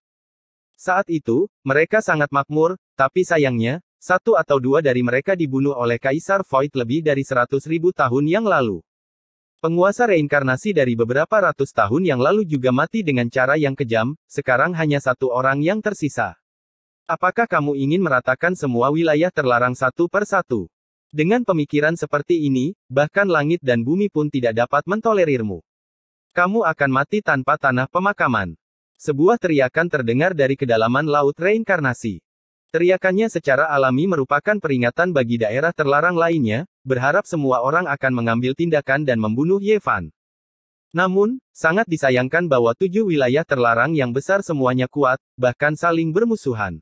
Saat itu, mereka sangat makmur, tapi sayangnya, satu atau dua dari mereka dibunuh oleh Kaisar Void lebih dari 100.000 tahun yang lalu. Penguasa reinkarnasi dari beberapa ratus tahun yang lalu juga mati dengan cara yang kejam, sekarang hanya satu orang yang tersisa. Apakah kamu ingin meratakan semua wilayah terlarang satu per satu? Dengan pemikiran seperti ini, bahkan langit dan bumi pun tidak dapat mentolerirmu. Kamu akan mati tanpa tanah pemakaman. Sebuah teriakan terdengar dari kedalaman laut reinkarnasi. Teriakannya secara alami merupakan peringatan bagi daerah terlarang lainnya, berharap semua orang akan mengambil tindakan dan membunuh Ye Fan. Namun, sangat disayangkan bahwa 7 wilayah terlarang yang besar semuanya kuat, bahkan saling bermusuhan.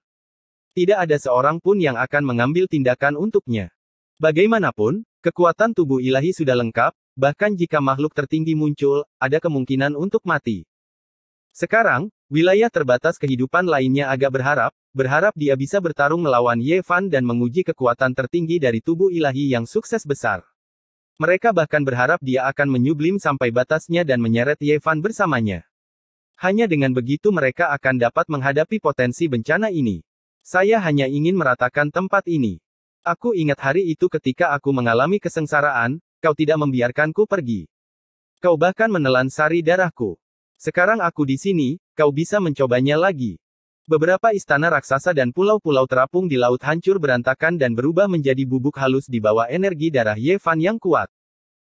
Tidak ada seorang pun yang akan mengambil tindakan untuknya. Bagaimanapun, kekuatan tubuh ilahi sudah lengkap, bahkan jika makhluk tertinggi muncul, ada kemungkinan untuk mati. Sekarang, wilayah terbatas kehidupan lainnya agak berharap dia bisa bertarung melawan Ye Fan dan menguji kekuatan tertinggi dari tubuh ilahi yang sukses besar. Mereka bahkan berharap dia akan menyublim sampai batasnya dan menyeret Ye Fan bersamanya. Hanya dengan begitu mereka akan dapat menghadapi potensi bencana ini. Saya hanya ingin meratakan tempat ini. Aku ingat hari itu ketika aku mengalami kesengsaraan, kau tidak membiarkanku pergi. Kau bahkan menelan sari darahku. Sekarang aku di sini, kau bisa mencobanya lagi. Beberapa istana raksasa dan pulau-pulau terapung di laut hancur berantakan dan berubah menjadi bubuk halus di bawah energi darah Ye Fan yang kuat.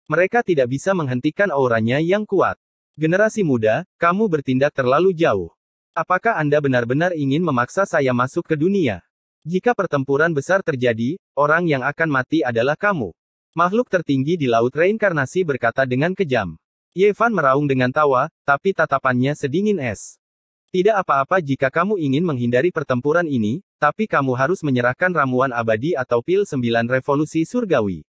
Mereka tidak bisa menghentikan auranya yang kuat. Generasi muda, kamu bertindak terlalu jauh. Apakah Anda benar-benar ingin memaksa saya masuk ke dunia? Jika pertempuran besar terjadi, orang yang akan mati adalah kamu. Makhluk tertinggi di laut reinkarnasi berkata dengan kejam. Ye Fan meraung dengan tawa, tapi tatapannya sedingin es. Tidak apa-apa jika kamu ingin menghindari pertempuran ini, tapi kamu harus menyerahkan ramuan abadi atau pil 9 revolusi surgawi.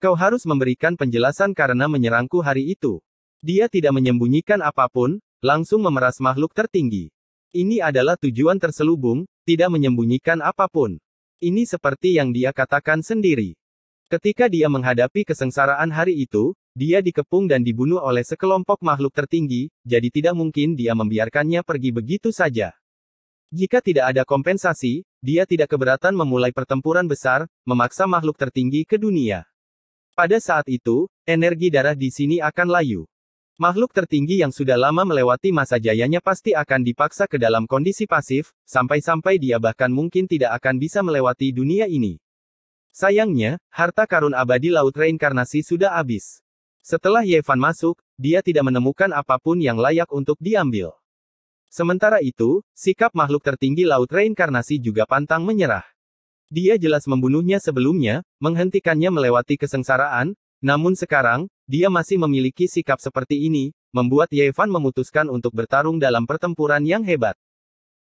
Kau harus memberikan penjelasan karena menyerangku hari itu. Dia tidak menyembunyikan apapun, langsung memeras makhluk tertinggi. Ini adalah tujuan terselubung, tidak menyembunyikan apapun. Ini seperti yang dia katakan sendiri. Ketika dia menghadapi kesengsaraan hari itu, dia dikepung dan dibunuh oleh sekelompok makhluk tertinggi, jadi tidak mungkin dia membiarkannya pergi begitu saja. Jika tidak ada kompensasi, dia tidak keberatan memulai pertempuran besar, memaksa makhluk tertinggi ke dunia. Pada saat itu, energi darah di sini akan layu. Makhluk tertinggi yang sudah lama melewati masa jayanya pasti akan dipaksa ke dalam kondisi pasif, sampai-sampai dia bahkan mungkin tidak akan bisa melewati dunia ini. Sayangnya, harta karun abadi laut reinkarnasi sudah habis. Setelah Ye Fan masuk, dia tidak menemukan apapun yang layak untuk diambil. Sementara itu, sikap makhluk tertinggi laut reinkarnasi juga pantang menyerah. Dia jelas membunuhnya sebelumnya, menghentikannya melewati kesengsaraan, namun sekarang, dia masih memiliki sikap seperti ini, membuat Ye Fan memutuskan untuk bertarung dalam pertempuran yang hebat.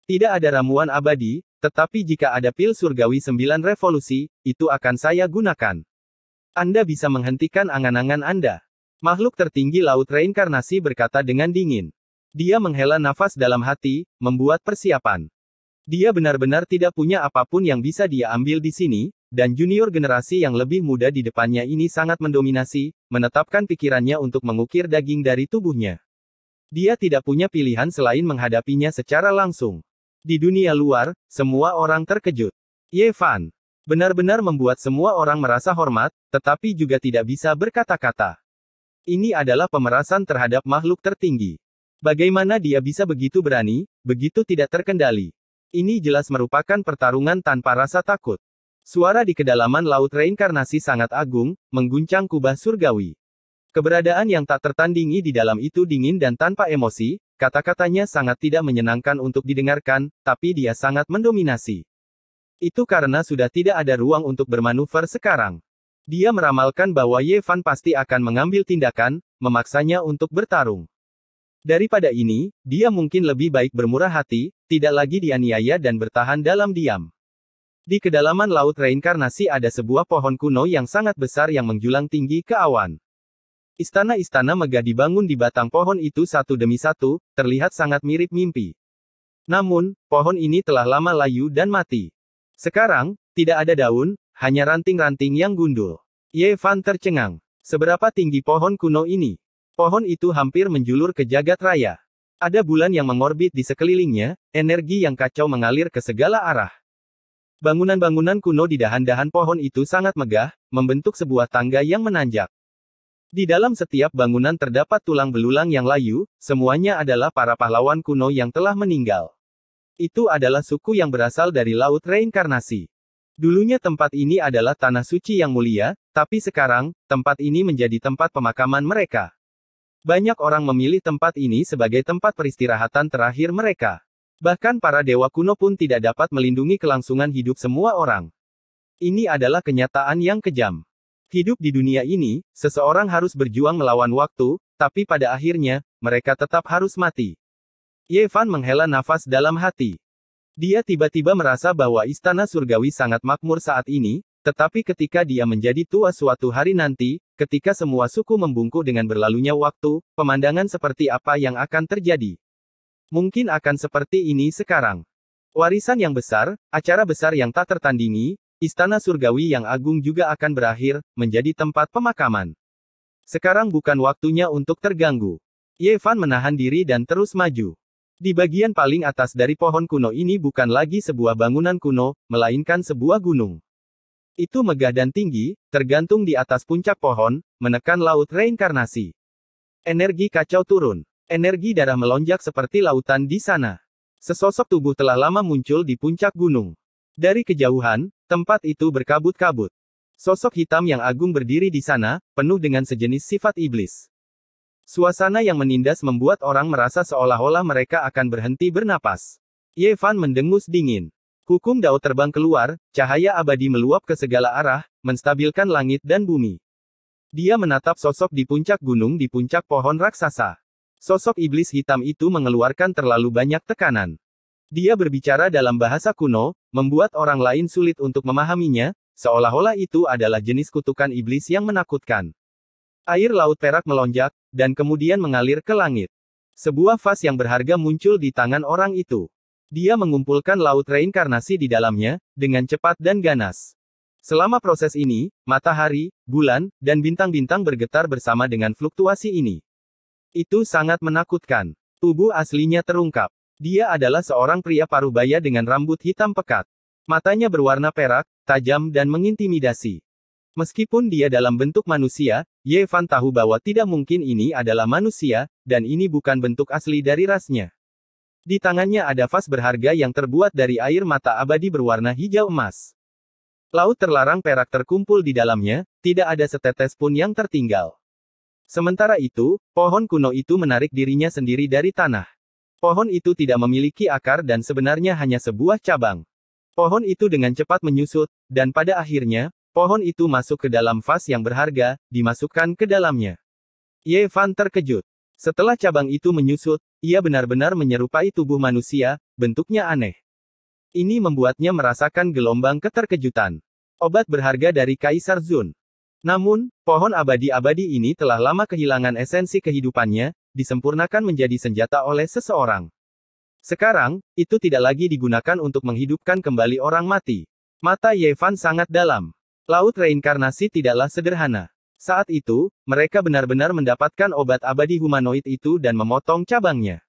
Tidak ada ramuan abadi, tetapi jika ada pil surgawi 9 revolusi, itu akan saya gunakan. Anda bisa menghentikan angan-angan Anda. Makhluk tertinggi laut reinkarnasi berkata dengan dingin. Dia menghela nafas dalam hati, membuat persiapan. Dia benar-benar tidak punya apapun yang bisa dia ambil di sini, dan junior generasi yang lebih muda di depannya ini sangat mendominasi, menetapkan pikirannya untuk mengukir daging dari tubuhnya. Dia tidak punya pilihan selain menghadapinya secara langsung. Di dunia luar, semua orang terkejut. Ye Fan benar-benar membuat semua orang merasa hormat, tetapi juga tidak bisa berkata-kata. Ini adalah pemerasan terhadap makhluk tertinggi. Bagaimana dia bisa begitu berani, begitu tidak terkendali? Ini jelas merupakan pertarungan tanpa rasa takut. Suara di kedalaman laut reinkarnasi sangat agung, mengguncang kubah surgawi. Keberadaan yang tak tertandingi di dalam itu dingin dan tanpa emosi, kata-katanya sangat tidak menyenangkan untuk didengarkan, tapi dia sangat mendominasi. Itu karena sudah tidak ada ruang untuk bermanuver sekarang. Dia meramalkan bahwa Ye Fan pasti akan mengambil tindakan, memaksanya untuk bertarung. Daripada ini, dia mungkin lebih baik bermurah hati, tidak lagi dianiaya dan bertahan dalam diam. Di kedalaman laut reinkarnasi ada sebuah pohon kuno yang sangat besar yang menjulang tinggi ke awan. Istana-istana megah dibangun di batang pohon itu satu demi satu, terlihat sangat mirip mimpi. Namun, pohon ini telah lama layu dan mati. Sekarang, tidak ada daun, hanya ranting-ranting yang gundul. Ye Fan tercengang. Seberapa tinggi pohon kuno ini? Pohon itu hampir menjulur ke jagat raya. Ada bulan yang mengorbit di sekelilingnya, energi yang kacau mengalir ke segala arah. Bangunan-bangunan kuno di dahan-dahan pohon itu sangat megah, membentuk sebuah tangga yang menanjak. Di dalam setiap bangunan terdapat tulang belulang yang layu, semuanya adalah para pahlawan kuno yang telah meninggal. Itu adalah suku yang berasal dari laut reinkarnasi. Dulunya tempat ini adalah tanah suci yang mulia, tapi sekarang, tempat ini menjadi tempat pemakaman mereka. Banyak orang memilih tempat ini sebagai tempat peristirahatan terakhir mereka. Bahkan para dewa kuno pun tidak dapat melindungi kelangsungan hidup semua orang. Ini adalah kenyataan yang kejam. Hidup di dunia ini, seseorang harus berjuang melawan waktu, tapi pada akhirnya, mereka tetap harus mati. Ye Fan menghela nafas dalam hati. Dia tiba-tiba merasa bahwa istana surgawi sangat makmur saat ini, tetapi ketika dia menjadi tua suatu hari nanti, ketika semua suku membungkuk dengan berlalunya waktu, pemandangan seperti apa yang akan terjadi? Mungkin akan seperti ini sekarang. Warisan yang besar, acara besar yang tak tertandingi, istana surgawi yang agung juga akan berakhir, menjadi tempat pemakaman. Sekarang bukan waktunya untuk terganggu. Ye Fan menahan diri dan terus maju. Di bagian paling atas dari pohon kuno ini bukan lagi sebuah bangunan kuno, melainkan sebuah gunung. Itu megah dan tinggi, tergantung di atas puncak pohon, menekan laut reinkarnasi. Energi kacau turun. Energi darah melonjak seperti lautan di sana. Sesosok tubuh telah lama muncul di puncak gunung. Dari kejauhan, tempat itu berkabut-kabut. Sosok hitam yang agung berdiri di sana, penuh dengan sejenis sifat iblis. Suasana yang menindas membuat orang merasa seolah-olah mereka akan berhenti bernapas. Ye Fan mendengus dingin. Hukum Dao terbang keluar, cahaya abadi meluap ke segala arah, menstabilkan langit dan bumi. Dia menatap sosok di puncak gunung di puncak pohon raksasa. Sosok iblis hitam itu mengeluarkan terlalu banyak tekanan. Dia berbicara dalam bahasa kuno, membuat orang lain sulit untuk memahaminya, seolah-olah itu adalah jenis kutukan iblis yang menakutkan. Air laut perak melonjak, dan kemudian mengalir ke langit. Sebuah vas yang berharga muncul di tangan orang itu. Dia mengumpulkan laut reinkarnasi di dalamnya, dengan cepat dan ganas. Selama proses ini, matahari, bulan, dan bintang-bintang bergetar bersama dengan fluktuasi ini. Itu sangat menakutkan. Tubuh aslinya terungkap. Dia adalah seorang pria parubaya dengan rambut hitam pekat. Matanya berwarna perak, tajam dan mengintimidasi. Meskipun dia dalam bentuk manusia, Ye Fan tahu bahwa tidak mungkin ini adalah manusia, dan ini bukan bentuk asli dari rasnya. Di tangannya ada vas berharga yang terbuat dari air mata abadi berwarna hijau emas. Laut terlarang perak terkumpul di dalamnya, tidak ada setetes pun yang tertinggal. Sementara itu, pohon kuno itu menarik dirinya sendiri dari tanah. Pohon itu tidak memiliki akar dan sebenarnya hanya sebuah cabang. Pohon itu dengan cepat menyusut, dan pada akhirnya, pohon itu masuk ke dalam vas yang berharga, dimasukkan ke dalamnya. Ye Fan terkejut. Setelah cabang itu menyusut, ia benar-benar menyerupai tubuh manusia, bentuknya aneh. Ini membuatnya merasakan gelombang keterkejutan. Obat berharga dari Kaisar Zun. Namun, pohon abadi-abadi ini telah lama kehilangan esensi kehidupannya, disempurnakan menjadi senjata oleh seseorang. Sekarang, itu tidak lagi digunakan untuk menghidupkan kembali orang mati. Mata Ye Fan sangat dalam. Laut reinkarnasi tidaklah sederhana. Saat itu, mereka benar-benar mendapatkan obat abadi humanoid itu dan memotong cabangnya.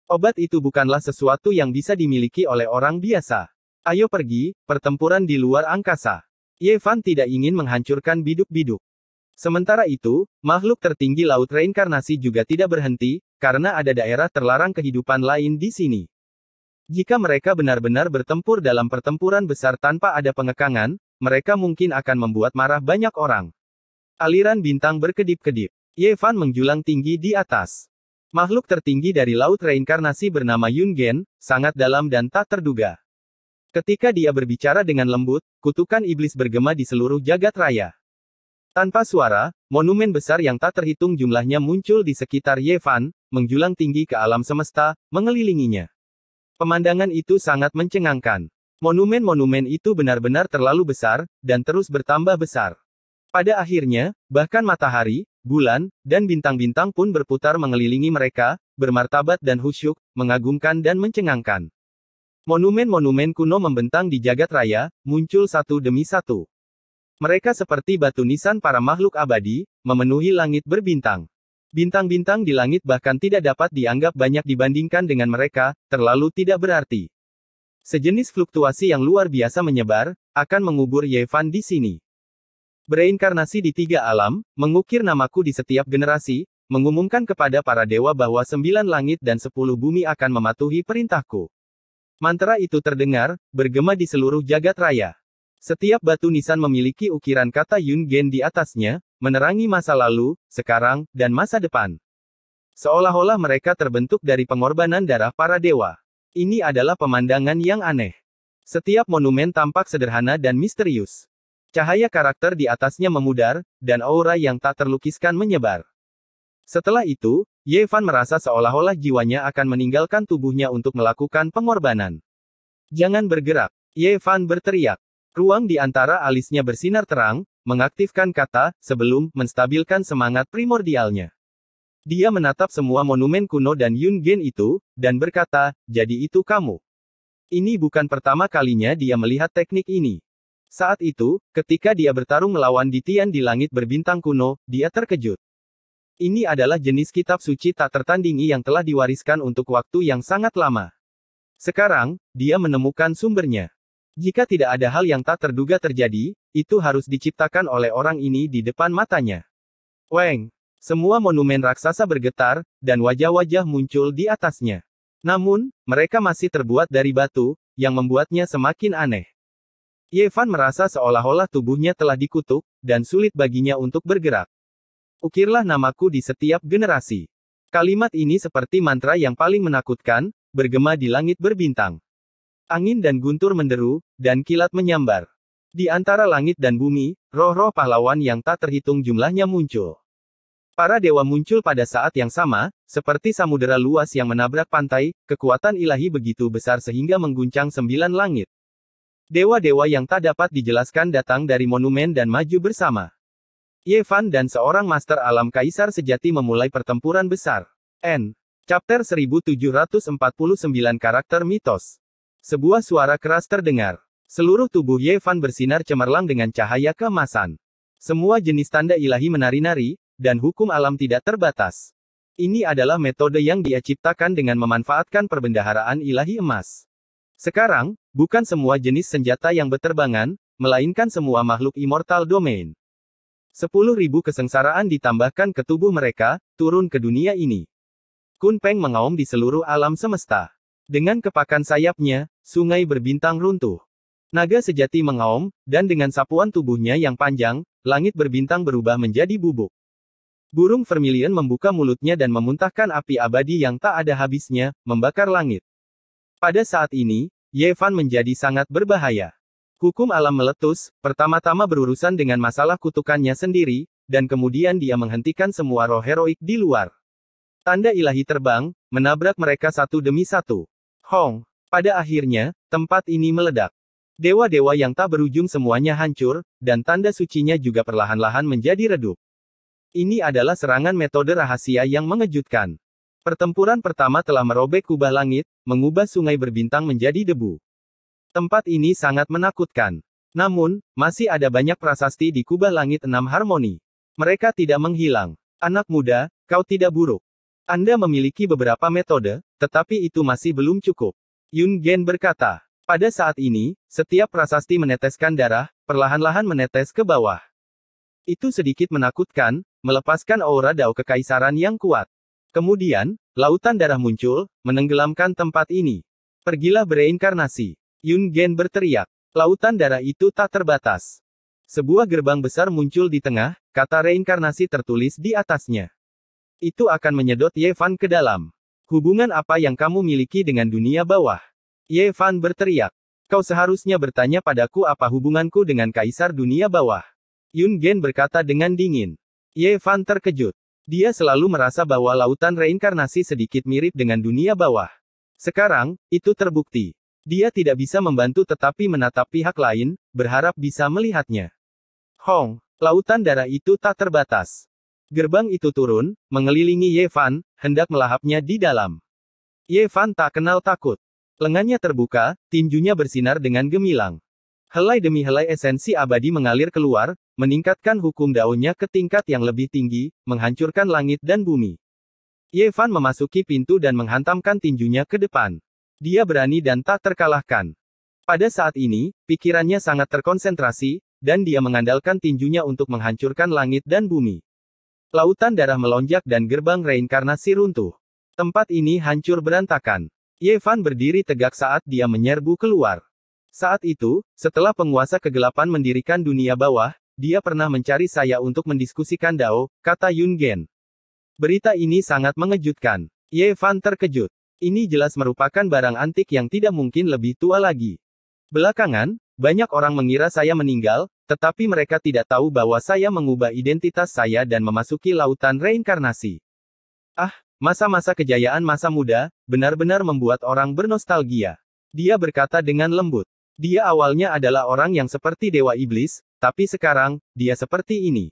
Obat itu bukanlah sesuatu yang bisa dimiliki oleh orang biasa. Ayo pergi, pertempuran di luar angkasa. Ye Fan tidak ingin menghancurkan biduk-biduk. Sementara itu, makhluk tertinggi laut reinkarnasi juga tidak berhenti, karena ada daerah terlarang kehidupan lain di sini. Jika mereka benar-benar bertempur dalam pertempuran besar tanpa ada pengekangan, mereka mungkin akan membuat marah banyak orang. Aliran bintang berkedip-kedip. Ye Fan menjulang tinggi di atas. Makhluk tertinggi dari laut reinkarnasi bernama Yun Gen, sangat dalam dan tak terduga. Ketika dia berbicara dengan lembut, kutukan iblis bergema di seluruh jagat raya. Tanpa suara, monumen besar yang tak terhitung jumlahnya muncul di sekitar Ye Fan, menjulang tinggi ke alam semesta, mengelilinginya. Pemandangan itu sangat mencengangkan. Monumen-monumen itu benar-benar terlalu besar, dan terus bertambah besar. Pada akhirnya, bahkan matahari, bulan, dan bintang-bintang pun berputar mengelilingi mereka, bermartabat dan khusyuk, mengagumkan dan mencengangkan. Monumen-monumen kuno membentang di jagat raya, muncul satu demi satu. Mereka seperti batu nisan para makhluk abadi, memenuhi langit berbintang. Bintang-bintang di langit bahkan tidak dapat dianggap banyak dibandingkan dengan mereka, terlalu tidak berarti. Sejenis fluktuasi yang luar biasa menyebar, akan mengubur Ye Fan di sini. Bereinkarnasi di 3 alam, mengukir namaku di setiap generasi, mengumumkan kepada para dewa bahwa 9 langit dan 10 bumi akan mematuhi perintahku. Mantra itu terdengar, bergema di seluruh jagat raya. Setiap batu nisan memiliki ukiran kata Yun Gen di atasnya, menerangi masa lalu, sekarang, dan masa depan. Seolah-olah mereka terbentuk dari pengorbanan darah para dewa. Ini adalah pemandangan yang aneh. Setiap monumen tampak sederhana dan misterius. Cahaya karakter di atasnya memudar, dan aura yang tak terlukiskan menyebar. Setelah itu, Ye Fan merasa seolah-olah jiwanya akan meninggalkan tubuhnya untuk melakukan pengorbanan. Jangan bergerak, Ye Fan berteriak. Ruang di antara alisnya bersinar terang, mengaktifkan kata, sebelum menstabilkan semangat primordialnya. Dia menatap semua monumen kuno dan Yun Gen itu, dan berkata, jadi itu kamu. Ini bukan pertama kalinya dia melihat teknik ini. Saat itu, ketika dia bertarung melawan Ditian di langit berbintang kuno, dia terkejut. Ini adalah jenis kitab suci tak tertandingi yang telah diwariskan untuk waktu yang sangat lama. Sekarang, dia menemukan sumbernya. Jika tidak ada hal yang tak terduga terjadi, itu harus diciptakan oleh orang ini di depan matanya. Weng! Semua monumen raksasa bergetar, dan wajah-wajah muncul di atasnya. Namun, mereka masih terbuat dari batu, yang membuatnya semakin aneh. Ye Fan merasa seolah-olah tubuhnya telah dikutuk, dan sulit baginya untuk bergerak. Ukirlah namaku di setiap generasi. Kalimat ini seperti mantra yang paling menakutkan, bergema di langit berbintang. Angin dan guntur menderu, dan kilat menyambar. Di antara langit dan bumi, roh-roh pahlawan yang tak terhitung jumlahnya muncul. Para dewa muncul pada saat yang sama, seperti samudera luas yang menabrak pantai, kekuatan ilahi begitu besar sehingga mengguncang 9 langit. Dewa-dewa yang tak dapat dijelaskan datang dari monumen dan maju bersama. Ye Fan dan seorang master alam kaisar sejati memulai pertempuran besar. N. Chapter 1749 Karakter Mitos. Sebuah suara keras terdengar. Seluruh tubuh Ye Fan bersinar cemerlang dengan cahaya keemasan. Semua jenis tanda ilahi menari-nari, dan hukum alam tidak terbatas. Ini adalah metode yang dia ciptakan dengan memanfaatkan perbendaharaan ilahi emas. Sekarang, bukan semua jenis senjata yang berterbangan, melainkan semua makhluk immortal domain. 10.000 kesengsaraan ditambahkan ke tubuh mereka, turun ke dunia ini. Kun Peng mengaum di seluruh alam semesta. Dengan kepakan sayapnya, sungai berbintang runtuh. Naga sejati mengaum, dan dengan sapuan tubuhnya yang panjang, langit berbintang berubah menjadi bubuk. Burung vermilion membuka mulutnya dan memuntahkan api abadi yang tak ada habisnya, membakar langit. Pada saat ini, Ye Fan menjadi sangat berbahaya. Hukum alam meletus, pertama-tama berurusan dengan masalah kutukannya sendiri, dan kemudian dia menghentikan semua roh heroik di luar. Tanda ilahi terbang, menabrak mereka satu demi satu. Hong! Pada akhirnya, tempat ini meledak. Dewa-dewa yang tak berujung semuanya hancur, dan tanda sucinya juga perlahan-lahan menjadi redup. Ini adalah serangan metode rahasia yang mengejutkan. Pertempuran pertama telah merobek kubah langit, mengubah sungai berbintang menjadi debu. Tempat ini sangat menakutkan. Namun, masih ada banyak prasasti di kubah langit 6 harmoni. Mereka tidak menghilang. Anak muda, kau tidak buruk. Anda memiliki beberapa metode, tetapi itu masih belum cukup. Yun Gen berkata. Pada saat ini, setiap prasasti meneteskan darah, perlahan-lahan menetes ke bawah. Itu sedikit menakutkan, melepaskan aura dao kekaisaran yang kuat. Kemudian, lautan darah muncul, menenggelamkan tempat ini. Pergilah bereinkarnasi. Yun Gen berteriak. Lautan darah itu tak terbatas. Sebuah gerbang besar muncul di tengah, kata reinkarnasi tertulis di atasnya. Itu akan menyedot Ye Fan ke dalam. Hubungan apa yang kamu miliki dengan dunia bawah? Ye Fan berteriak. Kau seharusnya bertanya padaku apa hubunganku dengan kaisar dunia bawah. Yun Gen berkata dengan dingin. Ye Fan terkejut. Dia selalu merasa bahwa lautan reinkarnasi sedikit mirip dengan dunia bawah. Sekarang, itu terbukti. Dia tidak bisa membantu tetapi menatap pihak lain, berharap bisa melihatnya. Hong, lautan darah itu tak terbatas. Gerbang itu turun, mengelilingi Ye Fan, hendak melahapnya di dalam. Ye Fan tak kenal takut. Lengannya terbuka, tinjunya bersinar dengan gemilang. Helai demi helai esensi abadi mengalir keluar, meningkatkan hukum daunnya ke tingkat yang lebih tinggi, menghancurkan langit dan bumi. Ye Fan memasuki pintu dan menghantamkan tinjunya ke depan. Dia berani dan tak terkalahkan. Pada saat ini, pikirannya sangat terkonsentrasi, dan dia mengandalkan tinjunya untuk menghancurkan langit dan bumi. Lautan darah melonjak dan gerbang reinkarnasi runtuh. Tempat ini hancur berantakan. Ye Fan berdiri tegak saat dia menyerbu keluar. Saat itu, setelah penguasa kegelapan mendirikan dunia bawah, dia pernah mencari saya untuk mendiskusikan Dao, kata Yun Gen. Berita ini sangat mengejutkan. Ye Fan terkejut. Ini jelas merupakan barang antik yang tidak mungkin lebih tua lagi. Belakangan, banyak orang mengira saya meninggal, tetapi mereka tidak tahu bahwa saya mengubah identitas saya dan memasuki lautan reinkarnasi. Ah, masa-masa kejayaan masa muda, benar-benar membuat orang bernostalgia. Dia berkata dengan lembut. Dia awalnya adalah orang yang seperti dewa iblis, tapi sekarang, dia seperti ini.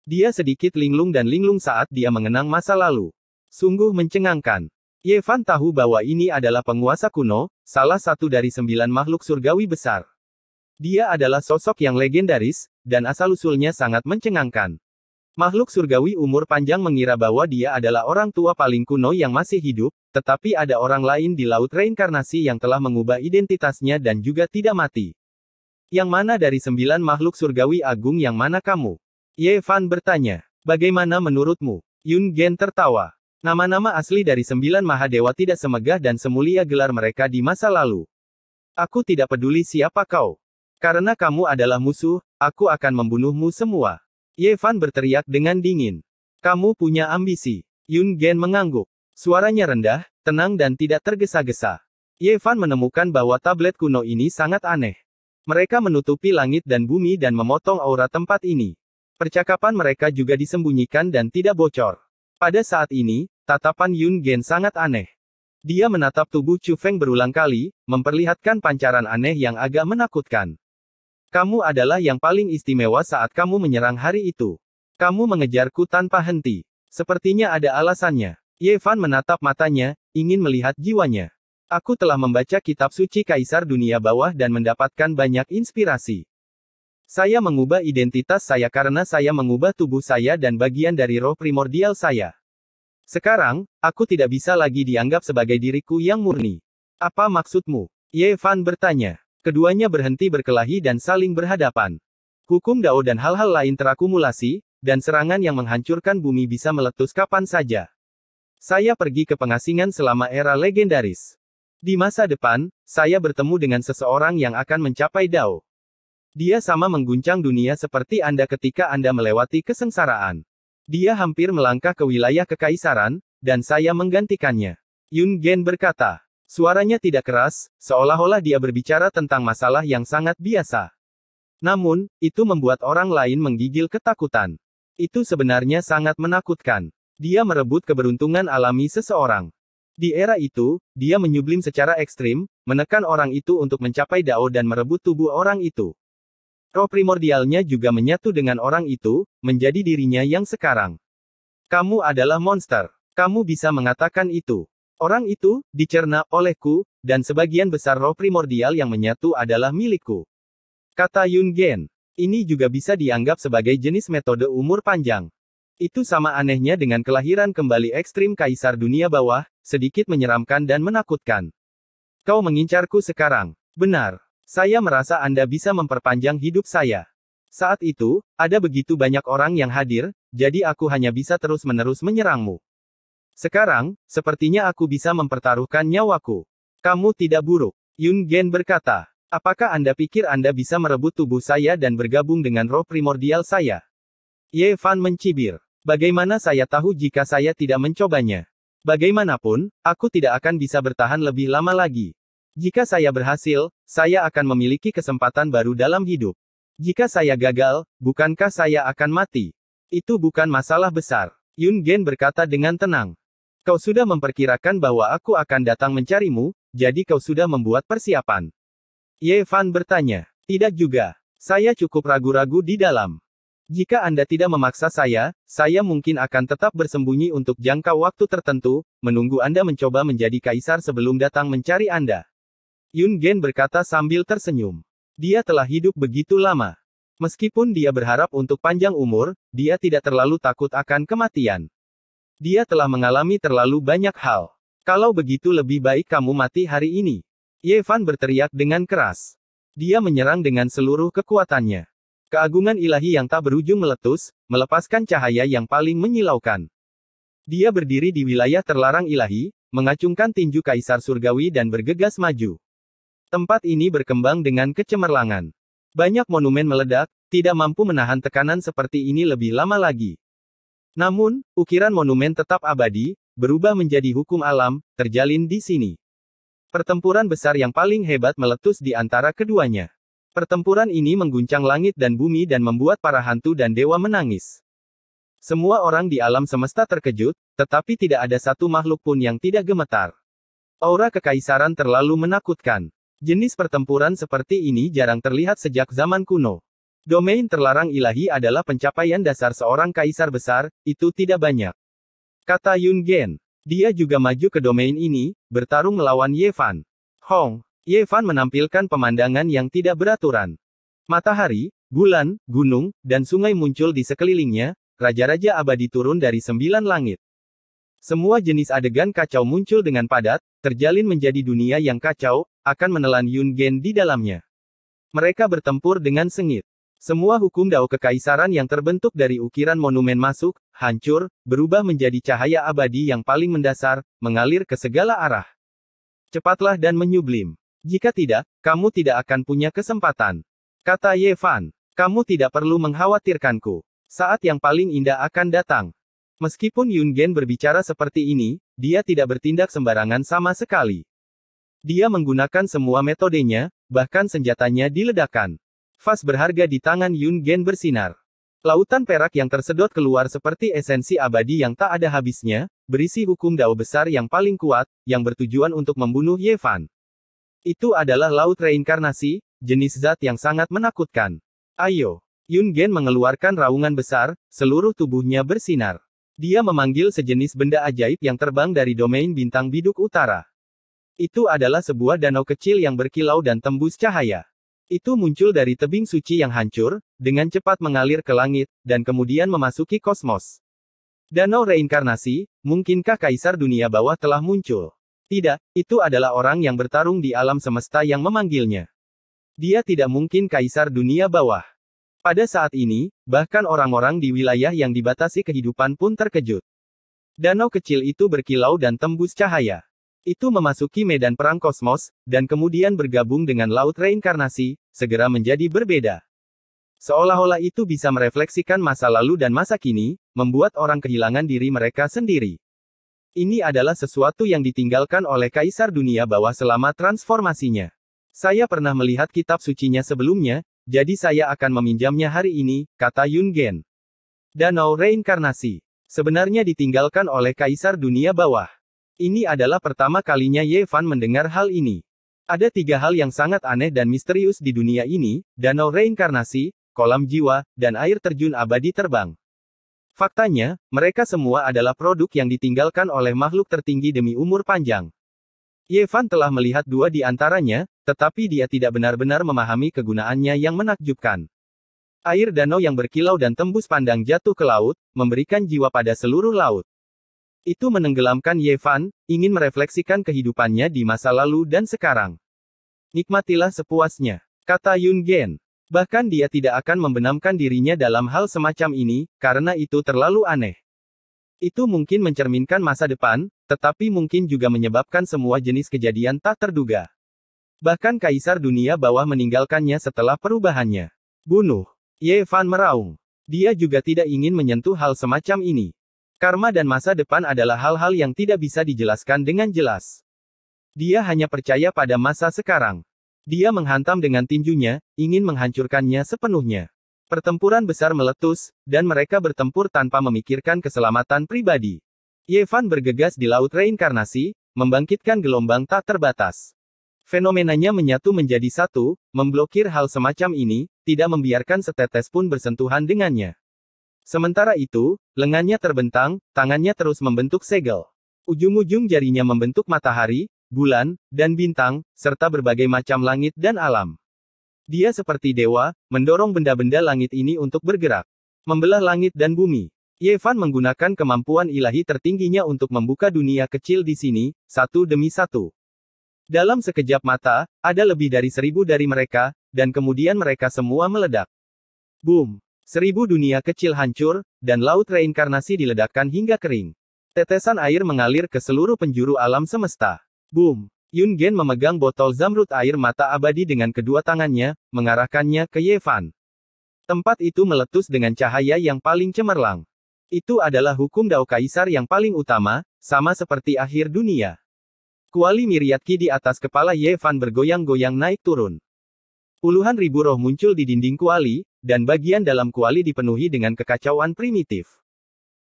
Dia sedikit linglung dan linglung saat dia mengenang masa lalu. Sungguh mencengangkan. Ye Fan tahu bahwa ini adalah penguasa kuno, salah satu dari 9 makhluk surgawi besar. Dia adalah sosok yang legendaris, dan asal-usulnya sangat mencengangkan. Makhluk surgawi umur panjang mengira bahwa dia adalah orang tua paling kuno yang masih hidup, tetapi ada orang lain di laut reinkarnasi yang telah mengubah identitasnya dan juga tidak mati. Yang mana dari 9 makhluk surgawi agung yang mana kamu? Ye Fan bertanya. Bagaimana menurutmu? Yun Gen tertawa. Nama-nama asli dari 9 Mahadewa tidak semegah dan semulia gelar mereka di masa lalu. Aku tidak peduli siapa kau. Karena kamu adalah musuh, aku akan membunuhmu semua. Ye Fan berteriak dengan dingin. Kamu punya ambisi. Yun Gen mengangguk. Suaranya rendah, tenang dan tidak tergesa-gesa. Ye Fan menemukan bahwa tablet kuno ini sangat aneh. Mereka menutupi langit dan bumi dan memotong aura tempat ini. Percakapan mereka juga disembunyikan dan tidak bocor. Pada saat ini, tatapan Yun Gen sangat aneh. Dia menatap tubuh Chu Feng berulang kali, memperlihatkan pancaran aneh yang agak menakutkan. Kamu adalah yang paling istimewa saat kamu menyerang hari itu. Kamu mengejarku tanpa henti. Sepertinya ada alasannya. Ye Fan menatap matanya, ingin melihat jiwanya. Aku telah membaca kitab suci Kaisar Dunia Bawah dan mendapatkan banyak inspirasi. Saya mengubah identitas saya karena saya mengubah tubuh saya dan bagian dari roh primordial saya. Sekarang, aku tidak bisa lagi dianggap sebagai diriku yang murni. Apa maksudmu? Ye Fan bertanya. Keduanya berhenti berkelahi dan saling berhadapan. Hukum Dao dan hal-hal lain terakumulasi, dan serangan yang menghancurkan bumi bisa meletus kapan saja. Saya pergi ke pengasingan selama era legendaris. Di masa depan, saya bertemu dengan seseorang yang akan mencapai Dao. Dia sama mengguncang dunia seperti Anda ketika Anda melewati kesengsaraan. Dia hampir melangkah ke wilayah kekaisaran, dan saya menggantikannya. Yun Gen berkata. Suaranya tidak keras, seolah-olah dia berbicara tentang masalah yang sangat biasa. Namun, itu membuat orang lain menggigil ketakutan. Itu sebenarnya sangat menakutkan. Dia merebut keberuntungan alami seseorang. Di era itu, dia menyublim secara ekstrim, menekan orang itu untuk mencapai Dao dan merebut tubuh orang itu. Roh primordialnya juga menyatu dengan orang itu, menjadi dirinya yang sekarang. Kamu adalah monster. Kamu bisa mengatakan itu. Orang itu, dicerna olehku, dan sebagian besar roh primordial yang menyatu adalah milikku. Kata Yun Gen. Ini juga bisa dianggap sebagai jenis metode umur panjang. Itu sama anehnya dengan kelahiran kembali ekstrim Kaisar Dunia Bawah, sedikit menyeramkan dan menakutkan. Kau mengincarku sekarang. Benar. Saya merasa Anda bisa memperpanjang hidup saya. Saat itu, ada begitu banyak orang yang hadir, jadi aku hanya bisa terus-menerus menyerangmu. Sekarang, sepertinya aku bisa mempertaruhkan nyawaku. Kamu tidak buruk. Yun Gen berkata. Apakah Anda pikir Anda bisa merebut tubuh saya dan bergabung dengan roh primordial saya? Ye Fan mencibir. Bagaimana saya tahu jika saya tidak mencobanya? Bagaimanapun, aku tidak akan bisa bertahan lebih lama lagi. Jika saya berhasil, saya akan memiliki kesempatan baru dalam hidup. Jika saya gagal, bukankah saya akan mati? Itu bukan masalah besar. Yun Gen berkata dengan tenang. Kau sudah memperkirakan bahwa aku akan datang mencarimu, jadi kau sudah membuat persiapan. Ye Fan bertanya. Tidak juga. Saya cukup ragu-ragu di dalam. Jika Anda tidak memaksa saya mungkin akan tetap bersembunyi untuk jangka waktu tertentu, menunggu Anda mencoba menjadi kaisar sebelum datang mencari Anda. Yun Gen berkata sambil tersenyum. Dia telah hidup begitu lama. Meskipun dia berharap untuk panjang umur, dia tidak terlalu takut akan kematian. Dia telah mengalami terlalu banyak hal. Kalau begitu lebih baik kamu mati hari ini. Ye Fan berteriak dengan keras. Dia menyerang dengan seluruh kekuatannya. Keagungan ilahi yang tak berujung meletus, melepaskan cahaya yang paling menyilaukan. Dia berdiri di wilayah terlarang ilahi, mengacungkan tinju kaisar surgawi dan bergegas maju. Tempat ini berkembang dengan kecemerlangan. Banyak monumen meledak, tidak mampu menahan tekanan seperti ini lebih lama lagi. Namun, ukiran monumen tetap abadi, berubah menjadi hukum alam, terjalin di sini. Pertempuran besar yang paling hebat meletus di antara keduanya. Pertempuran ini mengguncang langit dan bumi dan membuat para hantu dan dewa menangis. Semua orang di alam semesta terkejut, tetapi tidak ada satu makhluk pun yang tidak gemetar. Aura kekaisaran terlalu menakutkan. Jenis pertempuran seperti ini jarang terlihat sejak zaman kuno. Domain terlarang ilahi adalah pencapaian dasar seorang kaisar besar, itu tidak banyak. Kata Yun Gen. Dia juga maju ke domain ini, bertarung melawan Ye Fan. Hong. Ye Fan menampilkan pemandangan yang tidak beraturan. Matahari, bulan, gunung, dan sungai muncul di sekelilingnya, raja-raja abadi turun dari 9 langit. Semua jenis adegan kacau muncul dengan padat, terjalin menjadi dunia yang kacau, akan menelan Yun Gen di dalamnya. Mereka bertempur dengan sengit. Semua hukum Dao kekaisaran yang terbentuk dari ukiran monumen masuk, hancur, berubah menjadi cahaya abadi yang paling mendasar, mengalir ke segala arah. Cepatlah dan menyublim. Jika tidak, kamu tidak akan punya kesempatan. Kata Ye Fan. Kamu tidak perlu mengkhawatirkanku. Saat yang paling indah akan datang. Meskipun Yun Gen berbicara seperti ini, dia tidak bertindak sembarangan sama sekali. Dia menggunakan semua metodenya, bahkan senjatanya diledakkan. Vas berharga di tangan Yun Gen bersinar. Lautan perak yang tersedot keluar seperti esensi abadi yang tak ada habisnya, berisi hukum Dao besar yang paling kuat, yang bertujuan untuk membunuh Ye Fan. Itu adalah laut reinkarnasi, jenis zat yang sangat menakutkan. Ayo! Yun Gen mengeluarkan raungan besar, seluruh tubuhnya bersinar. Dia memanggil sejenis benda ajaib yang terbang dari domain bintang biduk utara. Itu adalah sebuah danau kecil yang berkilau dan tembus cahaya. Itu muncul dari tebing suci yang hancur, dengan cepat mengalir ke langit, dan kemudian memasuki kosmos. Danau reinkarnasi, mungkinkah kaisar dunia bawah telah muncul? Tidak, itu adalah orang yang bertarung di alam semesta yang memanggilnya. Dia tidak mungkin kaisar dunia bawah. Pada saat ini, bahkan orang-orang di wilayah yang dibatasi kehidupan pun terkejut. Danau kecil itu berkilau dan tembus cahaya. Itu memasuki medan perang kosmos, dan kemudian bergabung dengan laut reinkarnasi, segera menjadi berbeda. Seolah-olah itu bisa merefleksikan masa lalu dan masa kini, membuat orang kehilangan diri mereka sendiri. Ini adalah sesuatu yang ditinggalkan oleh kaisar dunia bawah selama transformasinya. Saya pernah melihat kitab sucinya sebelumnya, jadi saya akan meminjamnya hari ini, kata Yun Gen. Danau reinkarnasi sebenarnya ditinggalkan oleh kaisar dunia bawah. Ini adalah pertama kalinya Ye Fan mendengar hal ini. Ada 3 hal yang sangat aneh dan misterius di dunia ini, danau reinkarnasi, kolam jiwa, dan air terjun abadi terbang. Faktanya, mereka semua adalah produk yang ditinggalkan oleh makhluk tertinggi demi umur panjang. Ye Fan telah melihat 2 di antaranya, tetapi dia tidak benar-benar memahami kegunaannya yang menakjubkan. Air danau yang berkilau dan tembus pandang jatuh ke laut, memberikan jiwa pada seluruh laut. Itu menenggelamkan Ye Fan, ingin merefleksikan kehidupannya di masa lalu dan sekarang. Nikmatilah sepuasnya, kata Yun Gen. Bahkan dia tidak akan membenamkan dirinya dalam hal semacam ini, karena itu terlalu aneh. Itu mungkin mencerminkan masa depan, tetapi mungkin juga menyebabkan semua jenis kejadian tak terduga. Bahkan kaisar dunia bawah meninggalkannya setelah perubahannya. Bunuh. Ye Fan meraung. Dia juga tidak ingin menyentuh hal semacam ini. Karma dan masa depan adalah hal-hal yang tidak bisa dijelaskan dengan jelas. Dia hanya percaya pada masa sekarang. Dia menghantam dengan tinjunya, ingin menghancurkannya sepenuhnya. Pertempuran besar meletus, dan mereka bertempur tanpa memikirkan keselamatan pribadi. Ye Fan bergegas di laut reinkarnasi, membangkitkan gelombang tak terbatas. Fenomenanya menyatu menjadi satu, memblokir hal semacam ini, tidak membiarkan setetes pun bersentuhan dengannya. Sementara itu, lengannya terbentang, tangannya terus membentuk segel. Ujung-ujung jarinya membentuk matahari, bulan, dan bintang, serta berbagai macam langit dan alam. Dia seperti dewa, mendorong benda-benda langit ini untuk bergerak. Membelah langit dan bumi. Ye Fan menggunakan kemampuan ilahi tertingginya untuk membuka dunia kecil di sini, satu demi satu. Dalam sekejap mata, ada lebih dari 1000 dari mereka, dan kemudian mereka semua meledak. Boom! 1000 dunia kecil hancur, dan laut reinkarnasi diledakkan hingga kering. Tetesan air mengalir ke seluruh penjuru alam semesta. Boom! Yun Gen memegang botol zamrud air mata abadi dengan kedua tangannya, mengarahkannya ke Ye Fan. Tempat itu meletus dengan cahaya yang paling cemerlang. Itu adalah hukum Dao Kaisar yang paling utama, sama seperti akhir dunia. Kuali Myriad Ki di atas kepala Ye Fan bergoyang-goyang naik turun. Puluhan ribu roh muncul di dinding kuali, dan bagian dalam kuali dipenuhi dengan kekacauan primitif.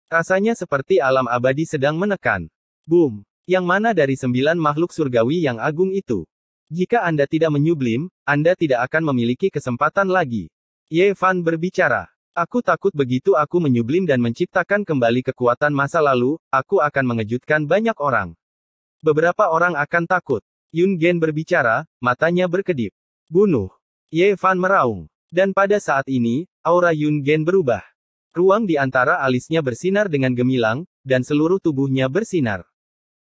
Rasanya seperti alam abadi sedang menekan. Boom! Yang mana dari 9 makhluk surgawi yang agung itu? Jika Anda tidak menyublim, Anda tidak akan memiliki kesempatan lagi. Ye Fan berbicara. Aku takut begitu aku menyublim dan menciptakan kembali kekuatan masa lalu, aku akan mengejutkan banyak orang. Beberapa orang akan takut. Yun Gen berbicara, matanya berkedip. Bunuh. Ye Fan meraung. Dan pada saat ini, aura Yun Gen berubah. Ruang di antara alisnya bersinar dengan gemilang, dan seluruh tubuhnya bersinar.